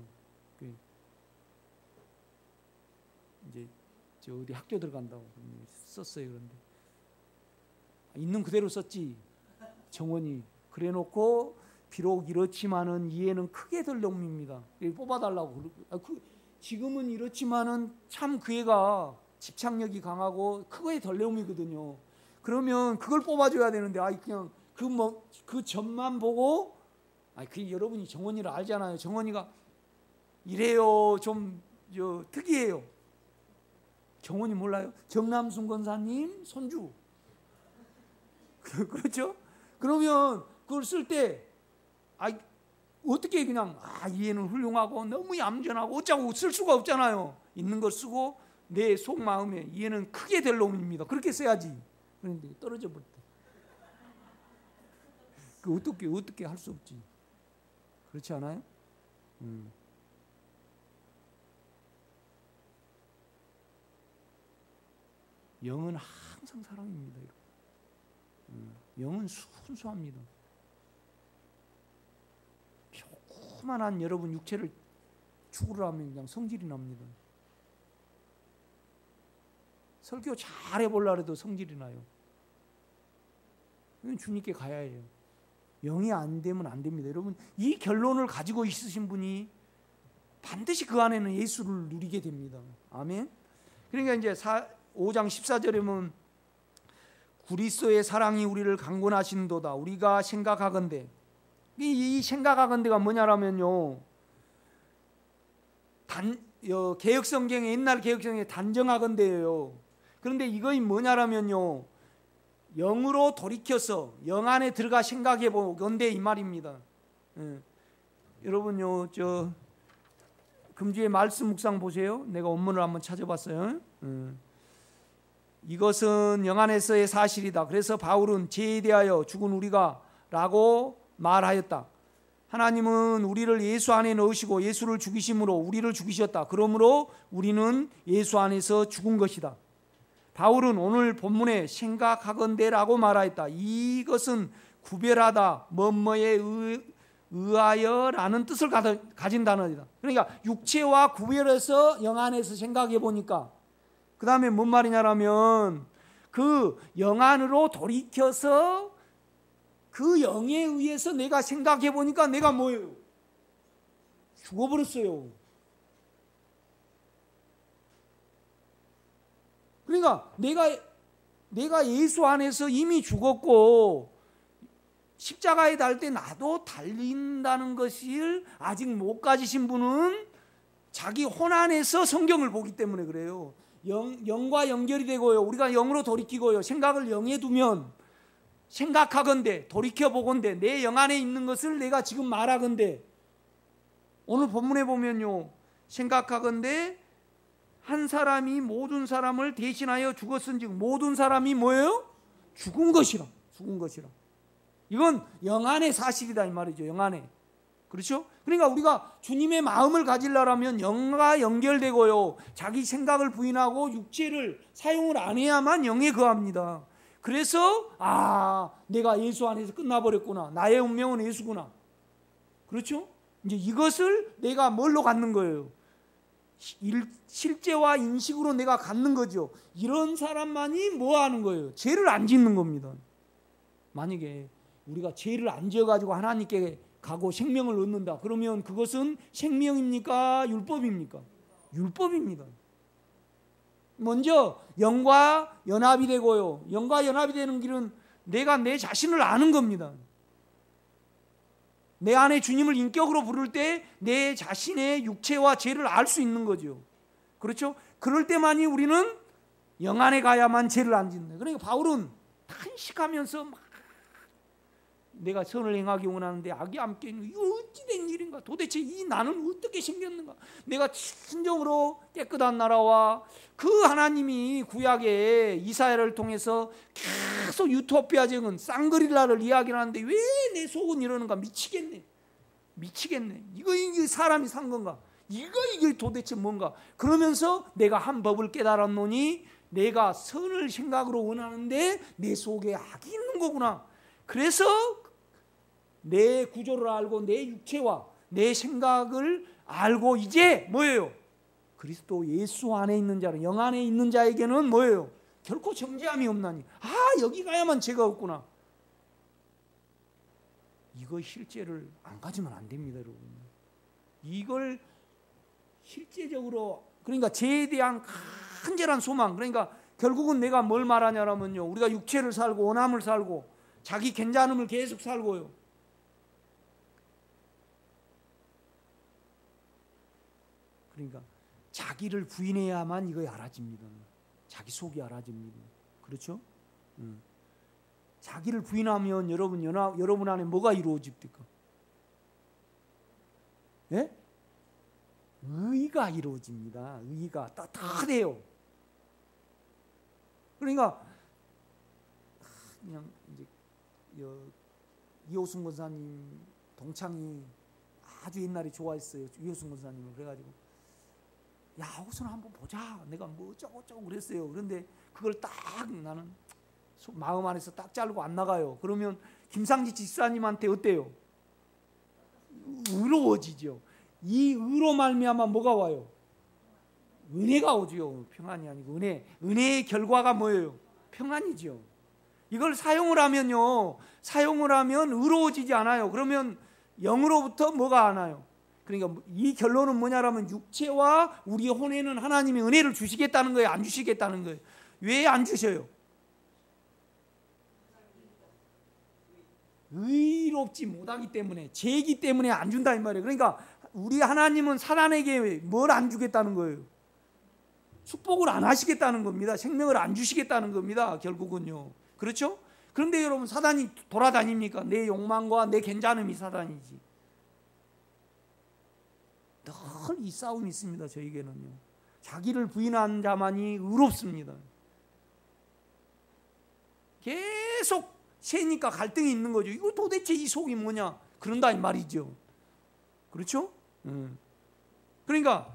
이제 저 어디 학교 들어간다고 썼어요. 그런데 있는 그대로 썼지. 정원이 그래놓고 비록 이렇지만은 이해는 크게 될 놈입니다. 뽑아달라고. 지금은 이렇지만은 참 그 애가 집착력이 강하고 크게 덜 내용이거든요. 그러면 그걸 뽑아줘야 되는데 그냥 그 점만 보고 여러분이 정원이를 알잖아요. 정원이가 이래요. 좀 특이해요. 정원이 몰라요? 정남순 권사님 손주. 그렇죠? 그러면 그걸 쓸 때 어떻게 그냥 이 애는 훌륭하고 너무 얌전하고 어쩌고 쓸 수가 없잖아요. 있는 걸 쓰고 내 속마음에 이 애는 크게 될 놈입니다. 그렇게 써야지. 그런데 떨어져 버릴 때 그 어떻게 할 수 없지. 그렇지 않아요? 영은 항상 사랑입니다. 영은 순수합니다. 조그만한 여러분 육체를 축으로 하면 그냥 성질이 납니다. 설교 잘 해보려고 해도 성질이 나요. 이건 주님께 가야 해요. 영이 안 되면 안 됩니다. 여러분 이 결론을 가지고 있으신 분이 반드시 그 안에는 예수를 누리게 됩니다. 아멘. 그러니까 이제 5장 14절에 보면 그리스도의 사랑이 우리를 강권하신도다. 우리가 생각하건대. 이 생각하건대가 뭐냐라면요. 개혁성경에 옛날 개혁성경에 단정하건대예요. 그런데 이거이 뭐냐라면요. 영으로 돌이켜서 영 안에 들어가 생각해 보건대 이 말입니다. 여러분요. 금주의 말씀 묵상 보세요. 내가 원문을 한번 찾아봤어요. 이것은 영 안에서의 사실이다. 그래서 바울은 죄에 대하여 죽은 우리가 라고 말하였다. 하나님은 우리를 예수 안에 넣으시고 예수를 죽이심으로 우리를 죽이셨다. 그러므로 우리는 예수 안에서 죽은 것이다. 바울은 오늘 본문에 생각하건대라고 말하였다. 이것은 구별하다, 뭐뭐에 의하여라는 뜻을 가진 단어이다. 그러니까 육체와 구별해서 영 안에서 생각해 보니까 그 다음에 뭔 말이냐라면 그 영 안으로 돌이켜서 그 영에 의해서 내가 생각해 보니까 내가 뭐예요? 죽어버렸어요. 그러니까 내가 예수 안에서 이미 죽었고 십자가에 달 때 나도 달린다는 것을 아직 못 가지신 분은 자기 혼 안에서 성경을 보기 때문에 그래요. 영과 연결이 되고요. 우리가 영으로 돌이키고요. 생각을 영에 두면 생각하건대 돌이켜보건대 내 영 안에 있는 것을 내가 지금 말하건대 오늘 본문에 보면요. 생각하건대 한 사람이 모든 사람을 대신하여 죽었은즉 모든 사람이 뭐예요? 죽은 것이라. 이건 영 안의 사실이다 이 말이죠. 영 안에. 그렇죠? 그러니까 우리가 주님의 마음을 가지려면 영과 연결되고요. 자기 생각을 부인하고 육체를 사용을 안 해야만 영에 거합니다. 그래서 내가 예수 안에서 끝나버렸구나. 나의 운명은 예수구나. 그렇죠? 이제 이것을 내가 뭘로 갖는 거예요? 실제와 인식으로 내가 갖는 거죠. 이런 사람만이 뭐 하는 거예요? 죄를 안 짓는 겁니다. 만약에 우리가 죄를 안 지어가지고 하나님께 가고 생명을 얻는다. 그러면 그것은 생명입니까? 율법입니까? 율법입니다. 먼저 영과 연합이 되고요. 영과 연합이 되는 길은 내가 내 자신을 아는 겁니다. 내 안에 주님을 인격으로 부를 때 내 자신의 육체와 죄를 알 수 있는 거죠. 그렇죠? 그럴 때만이 우리는 영 안에 가야만 죄를 안 짓는. 그러니까 바울은 탄식하면서 막 내가 선을 행하기 원하는데 악이 함께 있는 이거 어찌 된 일인가? 도대체 이 나는 어떻게 생겼는가? 내가 진정으로 깨끗한 나라와 그 하나님이 구약에 이사야를 통해서 계속 유토피아적인 쌍그릴라를 이야기하는데 왜 내 속은 이러는가? 미치겠네. 이거 사람이 산 건가? 이게 도대체 뭔가? 그러면서 내가 한 법을 깨달았노니 내가 선을 생각으로 원하는데 내 속에 악이 있는 거구나. 그래서 내 구조를 알고 내 육체와 내 생각을 알고 이제 뭐예요? 그리스도 예수 안에 있는 자는, 영 안에 있는 자에게는 뭐예요? 결코 정죄함이 없나니. 여기 가야만 죄가 없구나. 이거 실제를 안 가지면 안 됩니다, 여러분. 이걸 실제적으로, 그러니까 죄에 대한 간절한 소망, 그러니까 결국은 내가 뭘 말하냐면요, 우리가 육체를 살고 원함을 살고 자기 괜찮음을 계속 살고요. 그러니까 자기를 부인해야만 이거 알아집니다. 자기 속이 알아집니다. 그렇죠? 자기를 부인하면 여러분 안에 뭐가 이루어집니까? 예? 의가 이루어집니다. 의가 따뜻해요. 그러니까 그냥 이제 이호순 권사님 동창이 아주 옛날에 좋아했어요. 이호순 권사님을. 그래가지고 야, 호순 한번 보자. 내가 뭐 어쩌고 그랬어요. 그런데 그걸 딱 나는 마음 안에서 딱 자르고 안 나가요. 그러면 김상지 집사님한테 어때요? 의로워지죠. 이 의로 말미암아 뭐가 와요? 은혜가 오죠. 평안이 아니고 은혜의 결과가 뭐예요? 평안이죠. 이걸 사용을 하면 의로워지지 않아요. 그러면 영으로부터 뭐가 안 와요? 그러니까 이 결론은 뭐냐라면 육체와 우리 혼에는 하나님이 은혜를 주시겠다는 거예요? 안 주시겠다는 거예요? 왜 안 주셔요? 의롭지 못하기 때문에, 죄이기 때문에 안 준다 이 말이에요. 그러니까 우리 하나님은 사단에게 뭘 안 주겠다는 거예요? 축복을 안 하시겠다는 겁니다. 생명을 안 주시겠다는 겁니다. 결국은요. 그렇죠? 그런데 여러분, 사단이 돌아다닙니까? 내 욕망과 내 괜찮음이 사단이지. 늘 이 싸움이 있습니다. 저에게는요. 자기를 부인한 자만이 의롭습니다. 계속 세니까 갈등이 있는 거죠. 이거 도대체 이 속이 뭐냐? 그런다 이 말이죠. 그렇죠? 그러니까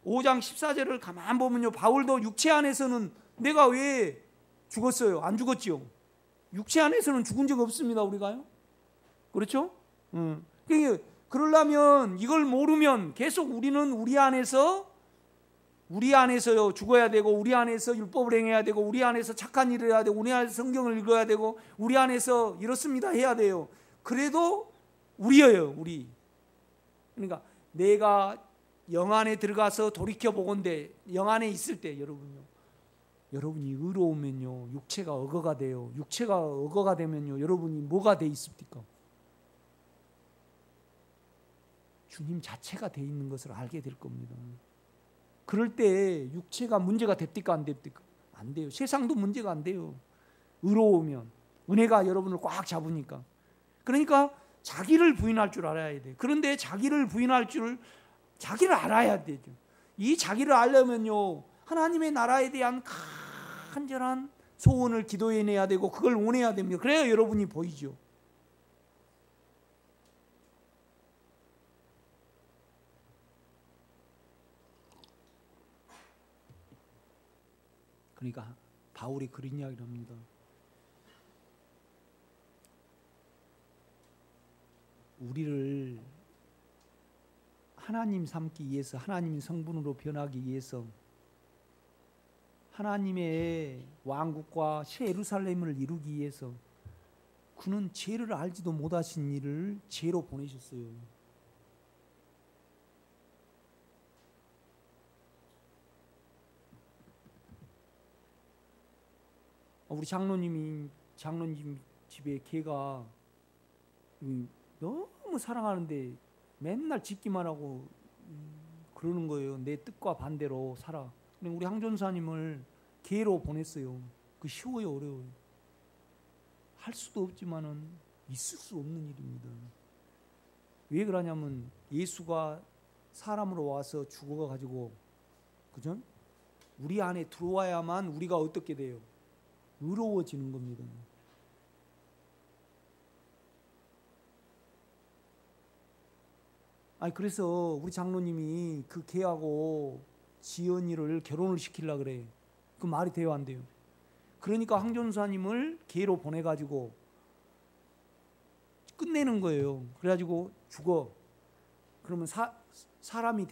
5장 14절을 가만 보면요, 바울도 육체 안에서는 내가 왜 죽었어요? 안 죽었지요. 육체 안에서는 죽은 적 없습니다. 우리가요. 그렇죠? 그러니까 그러려면, 이걸 모르면 계속 우리는 우리 안에서요 죽어야 되고, 우리 안에서 율법을 행해야 되고, 우리 안에서 착한 일을 해야 되고, 우리 안에서 성경을 읽어야 되고, 우리 안에서 이렇습니다 해야 돼요. 그래도 우리예요, 우리. 그러니까 내가 영 안에 들어가서 돌이켜 보건대, 영 안에 있을 때 여러분이 의로우면요, 육체가 억어가 돼요. 육체가 억어가 되면요, 여러분이 뭐가 돼 있습니까? 주님 자체가 돼 있는 것을 알게 될 겁니다. 그럴 때 육체가 문제가 됩니까? 안 됩니까? 안 돼요. 세상도 문제가 안 돼요. 의로우면, 은혜가 여러분을 꽉 잡으니까. 그러니까 자기를 부인할 줄 알아야 돼요. 그런데 자기를 알아야 되죠. 이 자기를 알려면요, 하나님의 나라에 대한 간절한 소원을 기도해내야 되고, 그걸 원해야 됩니다. 그래야 여러분이 보이죠. 그러니까 바울이 그런 이야기를 합니다. 우리를 하나님 삼기 위해서, 하나님의 성분으로 변하기 위해서 하나님의 왕국과 새 예루살렘을 이루기 위해서 그는 죄를 알지도 못하신 이를 죄로 보내셨어요. 우리 장로님 집에 개가 너무 사랑하는데 맨날 짖기만 하고 그러는 거예요. 내 뜻과 반대로 살아. 우리 항전사님을 개로 보냈어요. 그 쉬워요, 어려워요? 할 수도 없지만은 있을 수 없는 일입니다. 왜 그러냐면 예수가 사람으로 와서 죽어가지고, 그죠? 우리 안에 들어와야만 우리가 어떻게 돼요? 의로워지는 겁니다. 아니 그래서 우리 장로님이 그 걔하고 지연이를 결혼을 시키려고 그래. 그 말이 돼요, 안 돼요? 그러니까 황전사님을 걔로 보내가지고 끝내는 거예요. 그래가지고 죽어. 그러면 사람이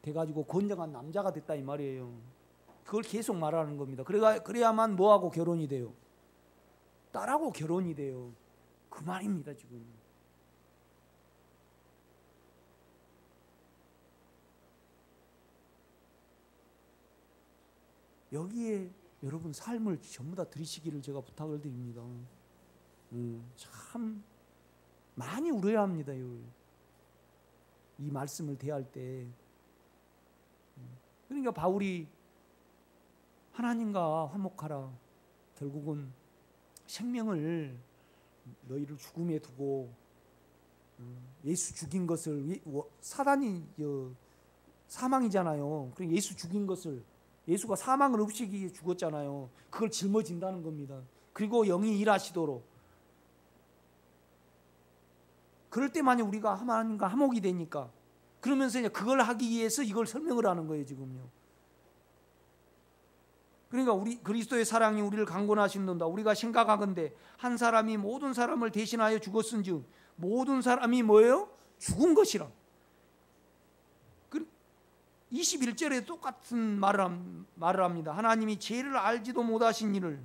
돼가지고 건장한 남자가 됐다 이 말이에요. 그걸 계속 말하는 겁니다. 그래야만 뭐하고 결혼이 돼요? 딸하고 결혼이 돼요. 그 말입니다 지금. 여기에 여러분 삶을 전부 다 들이시기를 제가 부탁을 드립니다. 참 많이 울어야 합니다. 이 말씀을 대할 때. 그러니까 바울이 하나님과 화목하라. 결국은 생명을 너희를 죽음에 두고 예수 죽인 것을, 사단이 사망이잖아요. 그럼 예수 죽인 것을, 예수가 사망을 없이기 위해 죽었잖아요. 그걸 짊어진다는 겁니다. 그리고 영이 일하시도록. 그럴 때만이 우리가 하나님과 화목이 되니까. 그러면서 이제 그걸 하기 위해서 이걸 설명을 하는 거예요 지금요. 그러니까 우리 그리스도의 사랑이 우리를 강권하신다. 우리가 생각하건대 한 사람이 모든 사람을 대신하여 죽었은즉 모든 사람이 뭐예요? 죽은 것이라. 21절에 똑같은 말을 합니다. 하나님이 죄를 알지도 못하신 이를,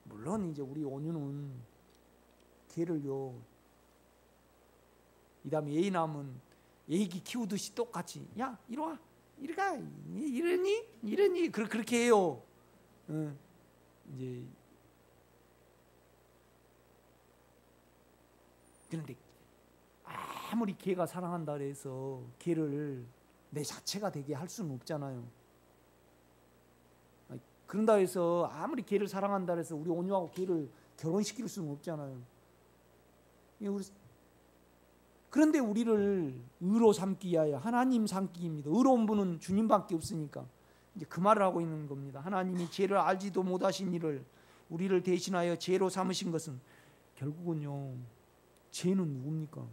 물론 이제 우리 온유는 걔를요, 이 다음에 예인함은 애기 키우듯이 똑같이, 야 이리 와, 이리 가, 이러니 그렇게 해요. 이제 그런데 아무리 걔가 사랑한다 해서 걔를 내 자체가 되게 할 수는 없잖아요. 그런다 해서 아무리 걔를 사랑한다 해서 우리 온유하고 걔를 결혼시킬 수는 없잖아요. 그런데 우리를 의로 삼기 위하여 하나님 삼기입니다. 의로운 분은 주님밖에 없으니까 이제 그 말을 하고 있는 겁니다. 하나님이 죄를 알지도 못하신 이를 우리를 대신하여 죄로 삼으신 것은, 결국은요, 죄는 누굽니까?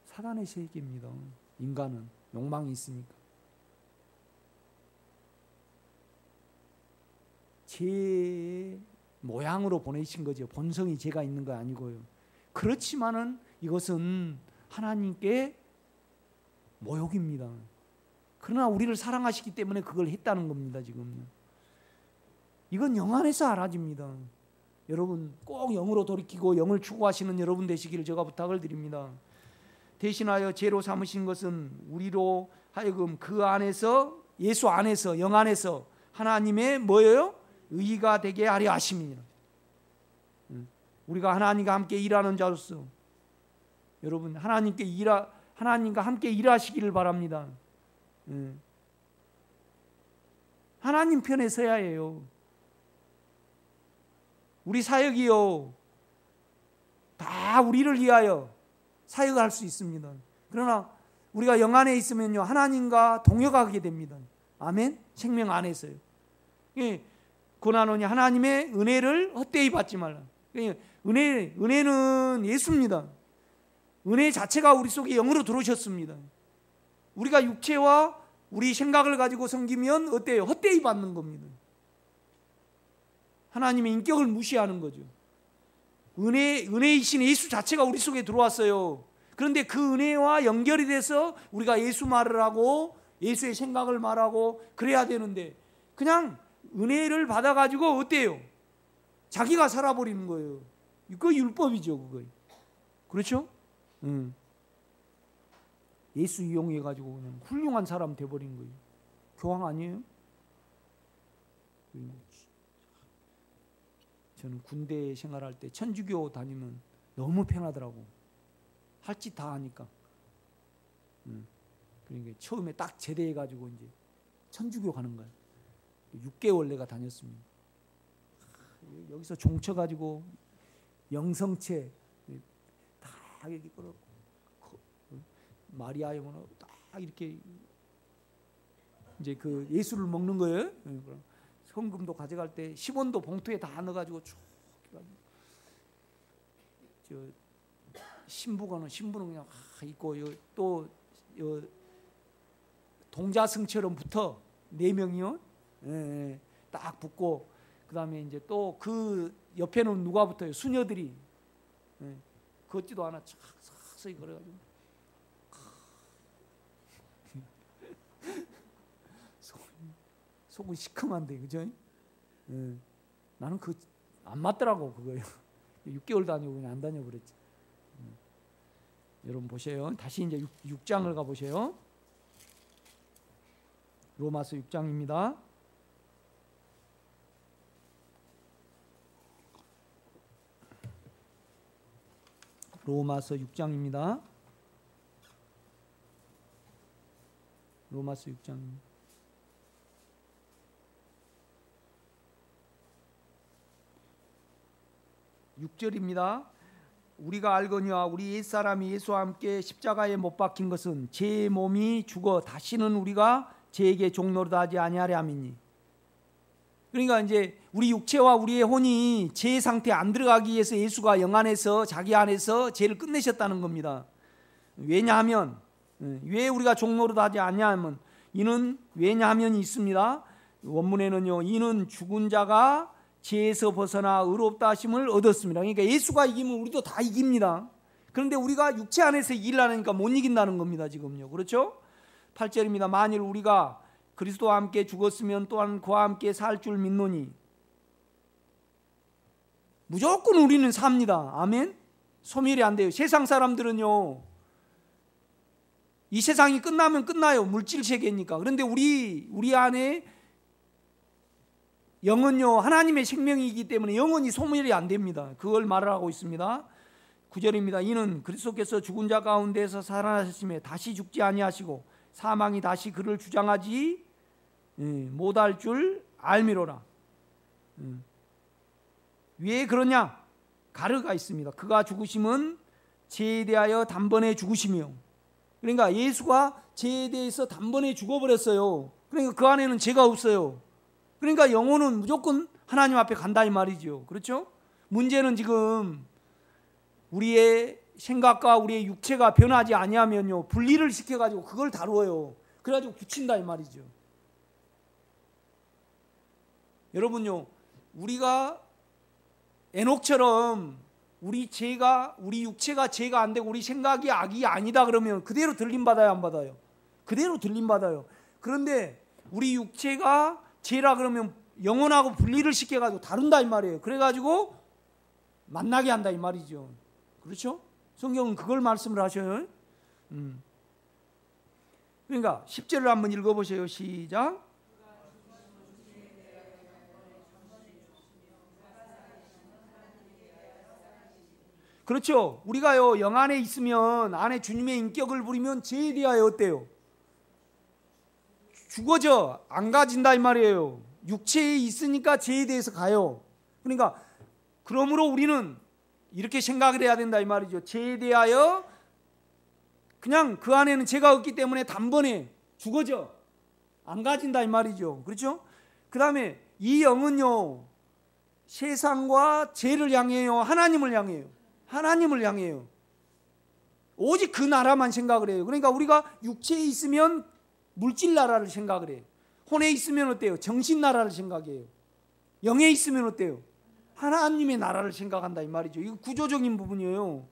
사단의 세계입니다. 인간은 욕망이 있으니까. 죄의 모양으로 보내신 거죠. 본성이 죄가 있는 거 아니고요. 그렇지만은 이것은 하나님께 모욕입니다. 그러나 우리를 사랑하시기 때문에 그걸 했다는 겁니다. 지금 이건 영 안에서 알아집니다. 여러분 꼭 영으로 돌이키고 영을 추구하시는 여러분 되시기를 제가 부탁을 드립니다. 대신하여 죄로 삼으신 것은 우리로 하여금 그 안에서, 예수 안에서, 영 안에서 하나님의 뭐예요? 의가 되게 하려 하심이니라. 우리가 하나님과 함께 일하는 자로서 여러분 하나님과 함께 일하시기를 바랍니다. 하나님 편에 서야 해요. 우리 사역이요, 다 우리를 위하여 사역할 수 있습니다. 그러나 우리가 영 안에 있으면요, 하나님과 동역하게 됩니다. 아멘. 생명 안에서요. 고난오니 하나님의 은혜를 헛되이 받지 말라. 은혜는 예수입니다. 은혜 자체가 우리 속에 영으로 들어오셨습니다. 우리가 육체와 우리 생각을 가지고 섬기면 어때요? 헛되이 받는 겁니다. 하나님의 인격을 무시하는 거죠. 은혜이신 예수 자체가 우리 속에 들어왔어요. 그런데 그 은혜와 연결이 돼서 우리가 예수 말을 하고 예수의 생각을 말하고 그래야 되는데, 그냥 은혜를 받아가지고 어때요? 자기가 살아버리는 거예요. 그거 율법이죠, 그거. 그렇죠? 예수 이용해가지고 그냥 훌륭한 사람 돼버린 거예요. 교황 아니에요? 저는 군대 생활할 때 천주교 다니면 너무 편하더라고. 할 짓 다 하니까. 그러니까 처음에 딱 제대해가지고 이제 천주교 가는 거예요. 6개월 내가 다녔습니다. 여기서 종쳐가지고 영성체 다 이렇게 끌어고 마리아의 문화 딱 이렇게 이제 그 예수를 먹는 거예요. 성금도 가져갈 때 10원도 봉투에 다 넣어가지고 쭉 저 신부는 그냥 있고 또 동자승처럼 붙어 4명이요. 예, 딱 붙고 그다음에 이제 또 그 옆에는 누가 붙어요? 수녀들이. 예, 걷지도 않아 서서히 걸어가지고 속은 시큼한데 그죠? 예, 나는 그 안 맞더라고 그거요. 6개월 다니고 그냥 안 다녀버렸지. 여러분 보세요. 다시 이제 6장을 가보세요. 로마서 6장입니다. 로마서 6장입니다. 로마서 6장입니다. 6절입니다. 우리가 알거니와 우리 옛사람이 예수와 함께 십자가에 못 박힌 것은 제 몸이 죽어 다시는 우리가 죄에게 종노릇 하지 아니하려 함이니. 그러니까 이제 우리 육체와 우리의 혼이 죄 상태에 안 들어가기 위해서 예수가 영 안에서 자기 안에서 죄를 끝내셨다는 겁니다. 왜냐하면 왜 우리가 종노릇 하지 않냐면 이는 왜냐하면이 있습니다. 원문에는요. 이는 죽은 자가 죄에서 벗어나 의롭다 하심을 얻었습니다. 그러니까 예수가 이기면 우리도 다 이깁니다. 그런데 우리가 육체 안에서 이기려니까 못 이긴다는 겁니다. 지금요. 그렇죠? 8절입니다. 만일 우리가 그리스도와 함께 죽었으면 또한 그와 함께 살 줄 믿노니. 무조건 우리는 삽니다. 아멘. 소멸이 안 돼요. 세상 사람들은요. 이 세상이 끝나면 끝나요. 물질 세계니까. 그런데 우리 안에 영은요 하나님의 생명이기 때문에 영원히 소멸이 안 됩니다. 그걸 말을 하고 있습니다. 9절입니다. 이는 그리스도께서 죽은 자 가운데서 살아나셨음에 다시 죽지 아니하시고 사망이 다시 그를 주장하지 못할 줄 알미로라. 왜 그러냐? 가르가 있습니다. 그가 죽으심은 죄에 대하여 단번에 죽으시며, 그러니까 예수가 죄에 대해서 단번에 죽어버렸어요. 그러니까 그 안에는 죄가 없어요. 그러니까 영혼은 무조건 하나님 앞에 간다 이 말이죠. 그렇죠? 문제는 지금 우리의 생각과 우리의 육체가 변하지 아니하면요 분리를 시켜가지고 그걸 다루어요. 그래가지고 붙인다 이 말이죠. 여러분요, 우리가 에녹처럼 우리 육체가 죄가 안 되고 우리 생각이 악이 아니다 그러면 그대로 들림받아요, 안 받아요? 그대로 들림받아요. 그런데 우리 육체가 죄라 그러면 영혼하고 분리를 시켜가지고 다룬다 이 말이에요. 그래가지고 만나게 한다 이 말이죠. 그렇죠? 성경은 그걸 말씀을 하셔요. 그러니까 10절을 한번 읽어보세요. 시작. 그렇죠. 우리가요 영 안에 있으면, 안에 주님의 인격을 부리면 죄에 대하여 어때요? 죽어져 안 가진다 이 말이에요. 육체에 있으니까 죄에 대해서 가요. 그러니까 그러므로 우리는 이렇게 생각을 해야 된다 이 말이죠. 죄에 대하여 그냥 그 안에는 죄가 없기 때문에 단번에 죽어져 안 가진다 이 말이죠. 그렇죠? 그 다음에 이 영은요 세상과 죄를 향해요, 하나님을 향해요. 하나님을 향해요. 오직 그 나라만 생각을 해요. 그러니까 우리가 육체에 있으면 물질 나라를 생각을 해요. 혼에 있으면 어때요? 정신 나라를 생각해요. 영에 있으면 어때요? 하나님의 나라를 생각한다 이 말이죠. 이거 구조적인 부분이에요.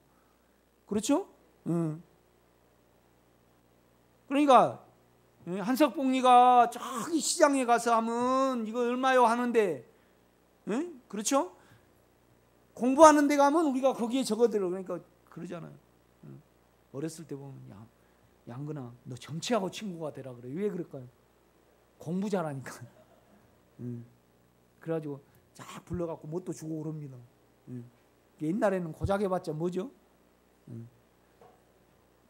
그렇죠? 그러니까 한석봉리가 저기 시장에 가서 하면 이거 얼마요 하는데, 그렇죠? 공부하는 데 가면 우리가 거기에 적어들어. 그러니까 그러잖아요. 어렸을 때 보면 양근아 너 정치하고 친구가 되라 그래. 왜 그럴까요? 공부 잘하니까. 그래가지고 쫙 불러갖고 뭣도 주고 그럽니다. 옛날에는 고작 해봤자 뭐죠?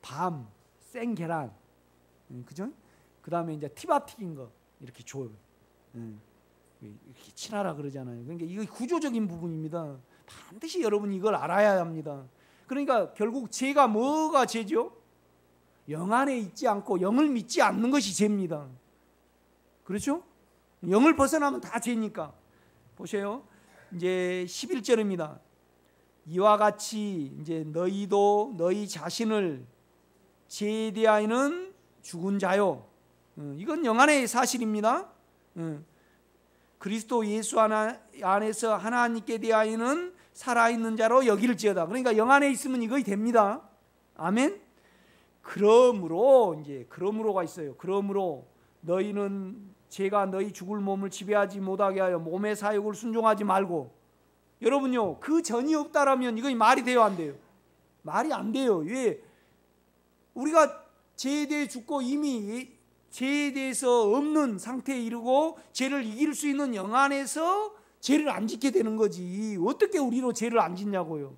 밤, 생 계란, 그죠? 그 다음에 이제 티밥 튀긴 거 이렇게 줘요. 이렇게 친하라 그러잖아요. 그러니까 이거 구조적인 부분입니다. 반드시 여러분이 이걸 알아야 합니다. 그러니까 결국 죄가 뭐가 죄죠? 영 안에 있지 않고 영을 믿지 않는 것이 죄입니다. 그렇죠? 영을 벗어나면 다 죄니까. 보세요. 이제 11절입니다. 이와 같이 이제 너희도 너희 자신을 죄에 대하여는 죽은 자요. 이건 영안의 사실입니다. 그리스도 예수 안에서 하나님께 대하여는 살아있는 자로 여길지어다. 그러니까 영안에 있으면 이거이 됩니다. 아멘. 그러므로가 있어요. 그러므로 너희는 죄가 너희 죽을 몸을 지배하지 못하게 하여 몸의 사욕을 순종하지 말고. 여러분요, 그 전이 없다라면 이거 말이 돼요, 안 돼요? 말이 안 돼요. 왜? 우리가 죄에 대해 죽고 이미 죄에 대해서 없는 상태에 이르고 죄를 이길 수 있는 영 안에서 죄를 안 짓게 되는 거지. 어떻게 우리로 죄를 안 짓냐고요.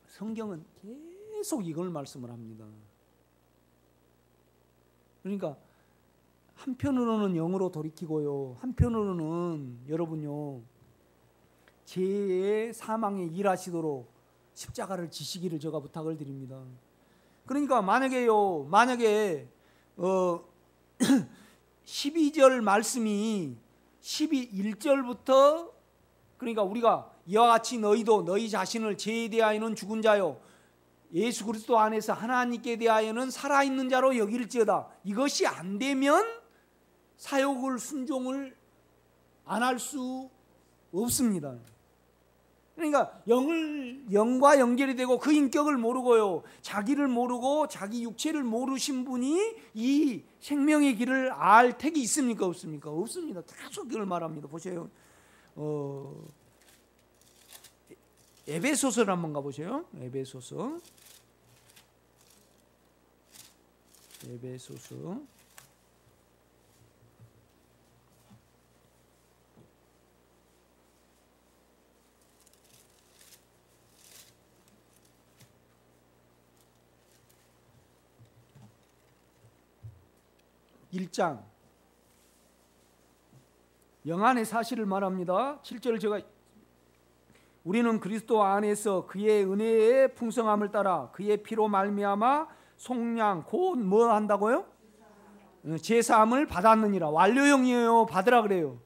성경은 계속 이걸 말씀을 합니다. 그러니까 한편으로는 영으로 돌이키고요, 한편으로는 여러분요, 죄의 사망에 일하시도록 십자가를 지시기를 제가 부탁을 드립니다. 그러니까 만약에 12절 말씀이 1절부터, 그러니까 우리가 이와 같이 너희도 너희 자신을 죄에 대하여는 죽은 자요 예수 그리스도 안에서 하나님께 대하여는 살아있는 자로 여길지어다. 이것이 안 되면 사욕을 순종을 안 할 수 없습니다. 그러니까 영과 연결이 되고 그 인격을 모르고요, 자기를 모르고 자기 육체를 모르신 분이 이 생명의 길을 알 택이 있습니까? 없습니까? 없습니다. 계속 그걸 말합니다. 보세요. 에베소서를 한번 가보세요. 에베소서 1장 영안의 사실을 말합니다. 7절 제가 우리는 그리스도 안에서 그의 은혜의 풍성함을 따라 그의 피로 말미암아 속량 곧 뭐 한다고요? 제사함을 받았느니라. 완료형이에요. 받으라 그래요.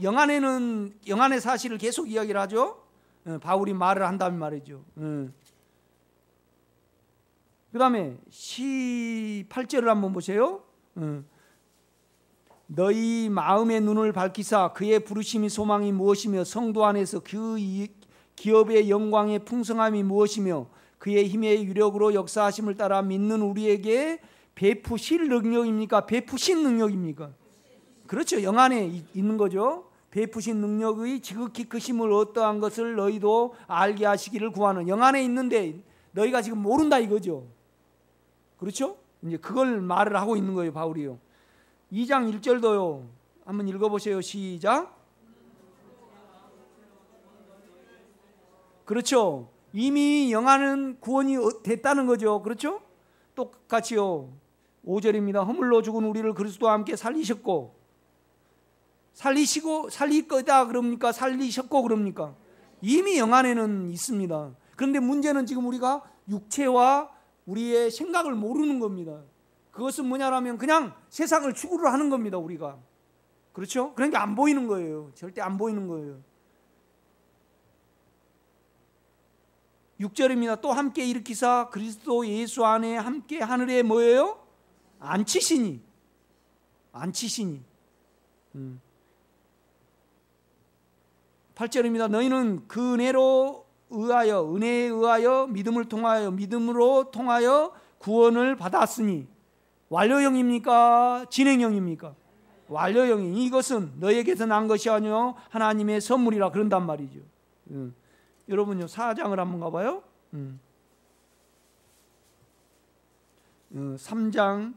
영안의 사실을 계속 이야기를 하죠. 바울이 말을 한다면 말이죠. 그 다음에 18절을 한번 보세요. 너희 마음의 눈을 밝히사 그의 부르심이 소망이 무엇이며 성도 안에서 그 기업의 영광의 풍성함이 무엇이며 그의 힘의 유력으로 역사하심을 따라 믿는 우리에게 베푸실 능력입니까? 베푸신 능력입니까? 그렇죠. 영안에 있는 거죠. 베푸신 능력의 지극히 크심을 어떠한 것을 너희도 알게 하시기를 구하는. 영안에 있는데 너희가 지금 모른다 이거죠. 그렇죠? 이제 그걸 말을 하고 있는 거예요, 바울이요. 2장 1절도요. 한번 읽어보세요. 시작. 그렇죠. 이미 영안은 구원이 됐다는 거죠. 그렇죠? 똑같이요. 5절입니다. 허물로 죽은 우리를 그리스도와 함께 살리셨고, 살릴 거다 그럽니까? 살리셨고 그럽니까? 이미 영안에는 있습니다. 그런데 문제는 지금 우리가 육체와 우리의 생각을 모르는 겁니다. 그것은 뭐냐라면 그냥 세상을 추구를 하는 겁니다. 우리가. 그렇죠? 그러니까 안 보이는 거예요. 절대 안 보이는 거예요. 6절입니다. 또 함께 일으키사 그리스도 예수 안에 함께 하늘에 뭐예요? 앉히시니. 8절입니다. 너희는 그 은혜에 의하여 믿음으로 통하여 구원을 받았으니. 완료형입니까? 진행형입니까? 완료형이. 이것은 너에게서 난 것이 아니요 하나님의 선물이라 그런단 말이죠. 여러분요 4장을 한번 가봐요. 3장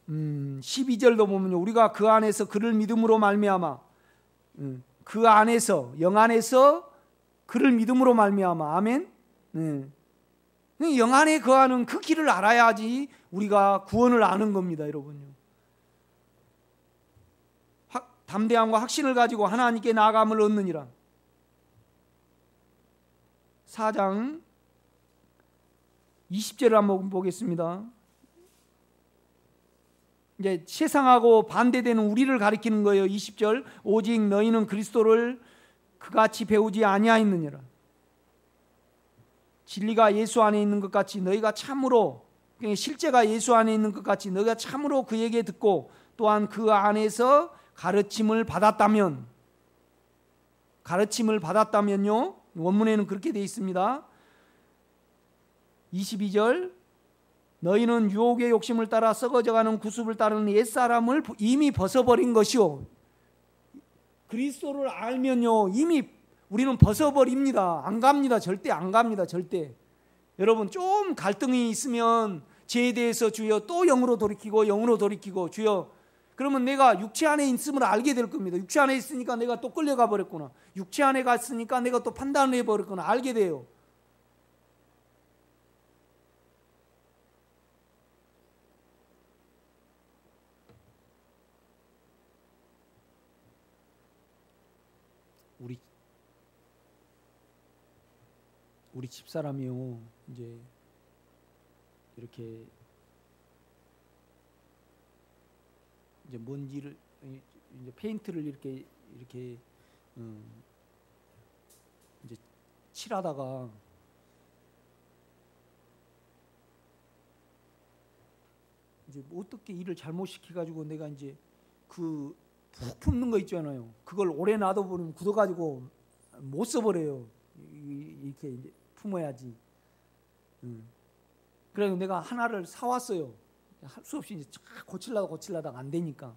12절도 보면요, 우리가 그 안에서 그를 믿음으로 말미암아, 그 안에서 영 안에서 그를 믿음으로 말미암아. 아멘. 영 안에 거하는 그 길을 알아야지 우리가 구원을 아는 겁니다, 여러분요. 담대함과 확신을 가지고 하나님께 나아감을 얻느니라. 4장 20절을 한번 보겠습니다. 이제 세상하고 반대되는 우리를 가리키는 거예요. 20절 오직 너희는 그리스도를 그같이 배우지 아니하였느니라. 진리가 예수 안에 있는 것 같이 너희가 참으로 실제가 예수 안에 있는 것 같이 너희가 참으로 그에게 듣고 또한 그 안에서 가르침을 받았다면요. 원문에는 그렇게 되어 있습니다. 22절 너희는 유혹의 욕심을 따라 썩어져가는 구습을 따르는 옛사람을 이미 벗어버린 것이요. 그리스도를 알면요 이미 우리는 벗어버립니다. 안 갑니다. 절대 안 갑니다. 절대. 여러분 좀 갈등이 있으면 죄에 대해서 주여 또 영으로 돌이키고 주여 그러면 내가 육체 안에 있음을 알게 될 겁니다. 육체 안에 있으니까 내가 또 끌려가 버렸구나. 육체 안에 갔으니까 내가 또 판단을 해버렸구나. 알게 돼요. 우리 집사람이요 이제 이렇게 이제 먼지를 이제 페인트를 이렇게 이제 칠하다가 이제 뭐 어떻게 일을 잘못 시켜가지고 내가 이제 그 푹 품는 거 있잖아요. 그걸 오래 놔둬버리면 굳어가지고 못 써버려요. 이렇게 이제 품어야지. 그래서 내가 하나를 사왔어요. 할 수 없이 이제 고치려다가 안 되니까.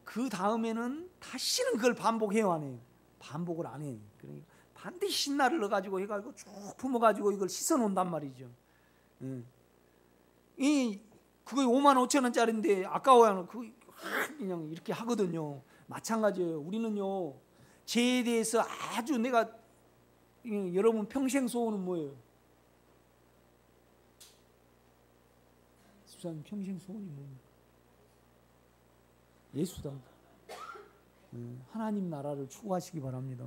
그 다음에는 다시는 그걸 반복해요, 안 해요? 반복을 안 해. 그러니까 반드시 신나를 넣어가지고 해가지고 쭉 품어가지고 이걸 씻어 놓는단 말이죠. 그거 55,000원짜리인데 아까워야 그냥 이렇게 하거든요. 마찬가지예요. 우리는요 죄에 대해서 아주 내가 여러분 평생 소원은 뭐예요? 집사님 평생 소원이 뭡니까? 예수다. 하나님 나라를 추구하시기 바랍니다.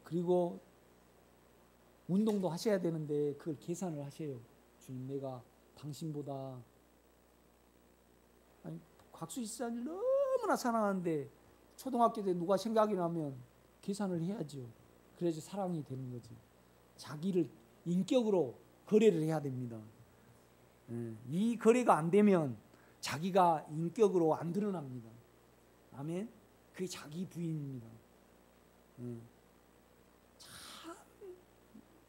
그리고 운동도 하셔야 되는데 그걸 계산을 하셔요. 주님 내가 당신보다 곽수희 집사님 너무나 사랑하는데 초등학교 때 누가 생각이 나면 계산을 해야죠. 그래야지 사랑이 되는 거지. 자기를 인격으로 거래를 해야 됩니다. 이 거래가 안 되면 자기가 인격으로 안 드러납니다. 아멘. 그게 자기 부인입니다. 참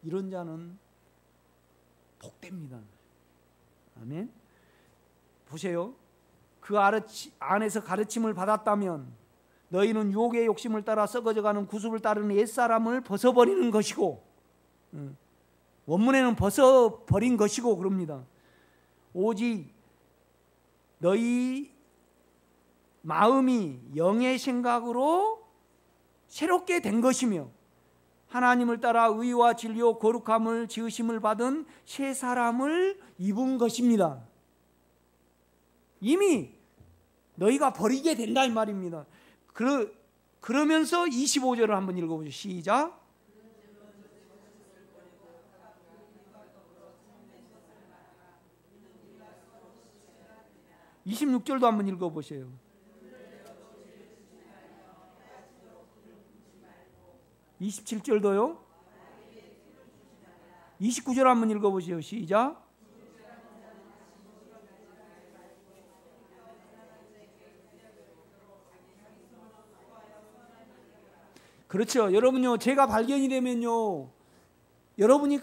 이런 자는 복됩니다. 아멘. 보세요. 그 안에서 가르침을 받았다면 너희는 유혹의 욕심을 따라 썩어져가는 구습을 따르는 옛사람을 벗어버리는 것이고 원문에는 벗어버린 것이고 그럽니다. 오직 너희 마음이 영의 생각으로 새롭게 된 것이며 하나님을 따라 의와 진리와 거룩함을 지으심을 받은 새 사람을 입은 것입니다. 이미 너희가 버리게 된다 이 말입니다. 그러면서 25절을 한번 읽어보죠. 시작. (26절도) 한번 읽어보세요. (27절도요) 29절 한번 읽어보세요. 시작. 그렇죠. 여러분요, 제가 발견이 되면요, 여러분이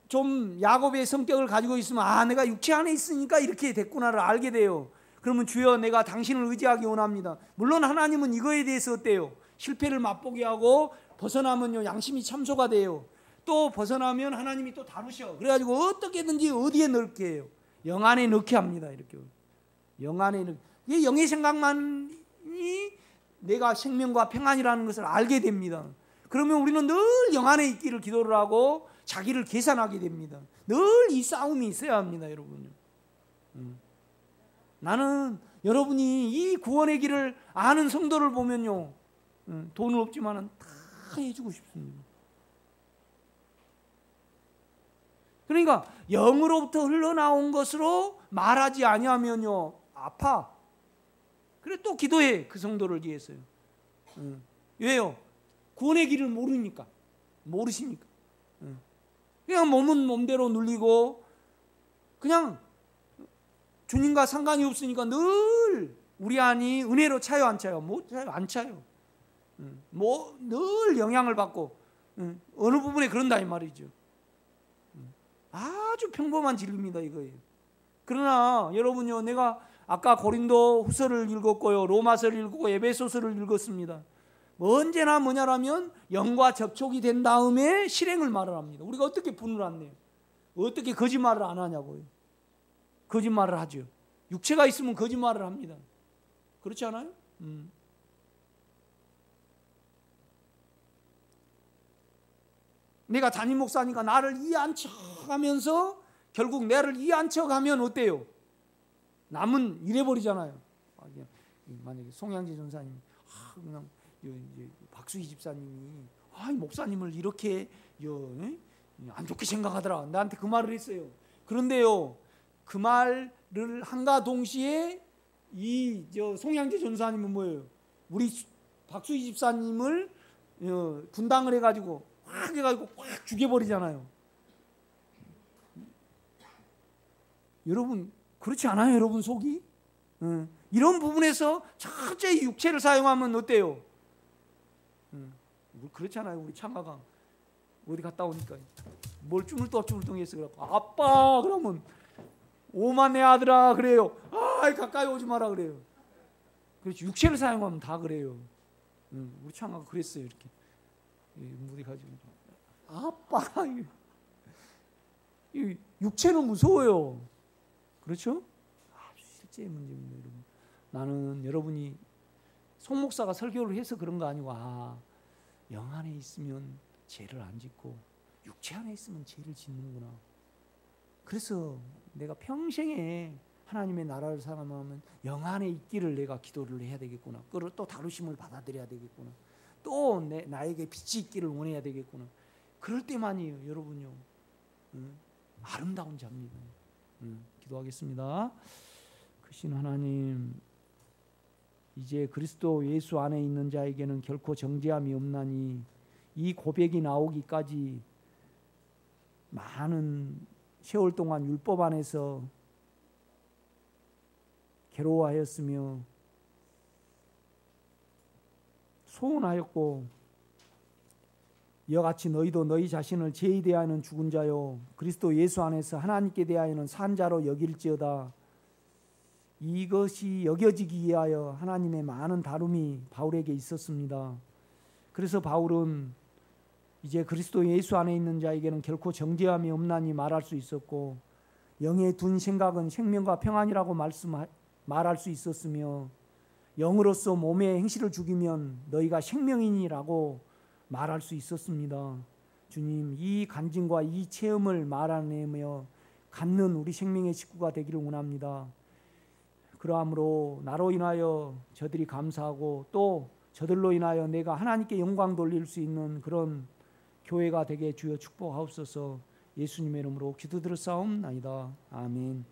좀 야곱의 성격을 가지고 있으면 아, 내가 육체 안에 있으니까 이렇게 됐구나를 알게 돼요. 그러면 주여 내가 당신을 의지하기 원합니다. 물론 하나님은 이거에 대해서 어때요? 실패를 맛보게 하고 벗어나면요 양심이 참소가 돼요. 또 벗어나면 하나님이 또 다루셔. 그래가지고 어떻게든지 어디에 넣게 해요? 영 안에 넣게 합니다. 이렇게 영 안에 넣게. 이게 영의 생각만이 내가 생명과 평안이라는 것을 알게 됩니다. 그러면 우리는 늘 영 안에 있기를 기도를 하고 자기를 계산하게 됩니다. 늘 이 싸움이 있어야 합니다, 여러분. 나는 여러분이 이 구원의 길을 아는 성도를 보면요, 돈은 없지만은 다 해주고 싶습니다. 그러니까 영으로부터 흘러나온 것으로 말하지 아니하면요 아파. 그래 또 기도해 그 성도를 위해서요. 왜요? 구원의 길을 모르니까. 모르시니까. 그냥 몸은 몸대로 눌리고 그냥 주님과 상관이 없으니까 늘 우리 안이 은혜로 차요 안 차요? 못 차요 안 차요. 뭐 늘 영향을 받고 어느 부분에 그런다 이 말이죠. 아주 평범한 진리입니다 이거예요. 그러나 여러분요 내가 아까 고린도 후서를 읽었고요 로마서를 읽고 에베소서를 읽었습니다. 언제나 뭐냐라면 영과 접촉이 된 다음에 실행을 말을 합니다. 우리가 어떻게 분을 안 내요? 어떻게 거짓말을 안 하냐고요. 거짓말을 하죠. 육체가 있으면 거짓말을 합니다. 그렇지 않아요? 내가 담임 목사니까 나를 이해한 척하면서 결국 나를 이해한 척하면 어때요? 남은 이래버리잖아요. 만약에 송양지 전사님, 그냥 박수희 집사님이 이 목사님을 이렇게 안 좋게 생각하더라. 나한테 그 말을 했어요. 그런데요, 그 말을 한가 동시에 이 송양지 전사님은 뭐예요? 우리 박수희 집사님을 분당을 해가지고 확 죽여버리잖아요. 여러분 그렇지 않아요? 여러분 속이? 이런 부분에서 철저히 육체를 사용하면 어때요? 그렇잖아요. 우리 창가가 어디 갔다 오니까 뭘 쭈물뚱해서 그래갖고 아빠 그러면 오만 내 아들아 그래요. 가까이 오지 마라 그래요. 그렇지. 육체를 사용하면 다 그래요. 우리 창가가 그랬어요. 이렇게 무대 가지고 아빠 이 육체는 무서워요. 그렇죠? 실제 문제입니다, 여러분. 나는 여러분이 송 목사가 설교를 해서 그런 거 아니고 영 안에 있으면 죄를 안 짓고 육체 안에 있으면 죄를 짓는구나. 그래서 내가 평생에 하나님의 나라를 살아가면 영 안에 있기를 내가 기도를 해야 되겠구나. 그리고 또 다루심을 받아들여야 되겠구나. 또 나에게 빛이 있기를 원해야 되겠구나. 그럴 때만이에요, 여러분요. 아름다운 자입니다. 기도하겠습니다. 크신 하나님, 이제 그리스도 예수 안에 있는 자에게는 결코 정죄함이 없나니 이 고백이 나오기까지 많은 세월 동안 율법 안에서 괴로워하였으며 소원하였고 이와 같이 너희도 너희 자신을 죄에 대하여는 죽은 자요 그리스도 예수 안에서 하나님께 대하여는 산 자로 여길지어다. 이것이 여겨지기 위하여 하나님의 많은 다름이 바울에게 있었습니다. 그래서 바울은 이제 그리스도 예수 안에 있는 자에게는 결코 정죄함이 없나니 말할 수 있었고 영에 둔 생각은 생명과 평안이라고 말할 수 있었으며 영으로서 몸의 행실을 죽이면 너희가 생명이니라고 말할 수 있었습니다. 주님, 이 간증과 이 체험을 말하내며 갖는 우리 생명의 식구가 되기를 원합니다. 그러므로 나로 인하여 저들이 감사하고 또 저들로 인하여 내가 하나님께 영광 돌릴 수 있는 그런 교회가 되게 주여 축복하옵소서. 예수님의 이름으로 기도드렸사옵나이다. 아멘.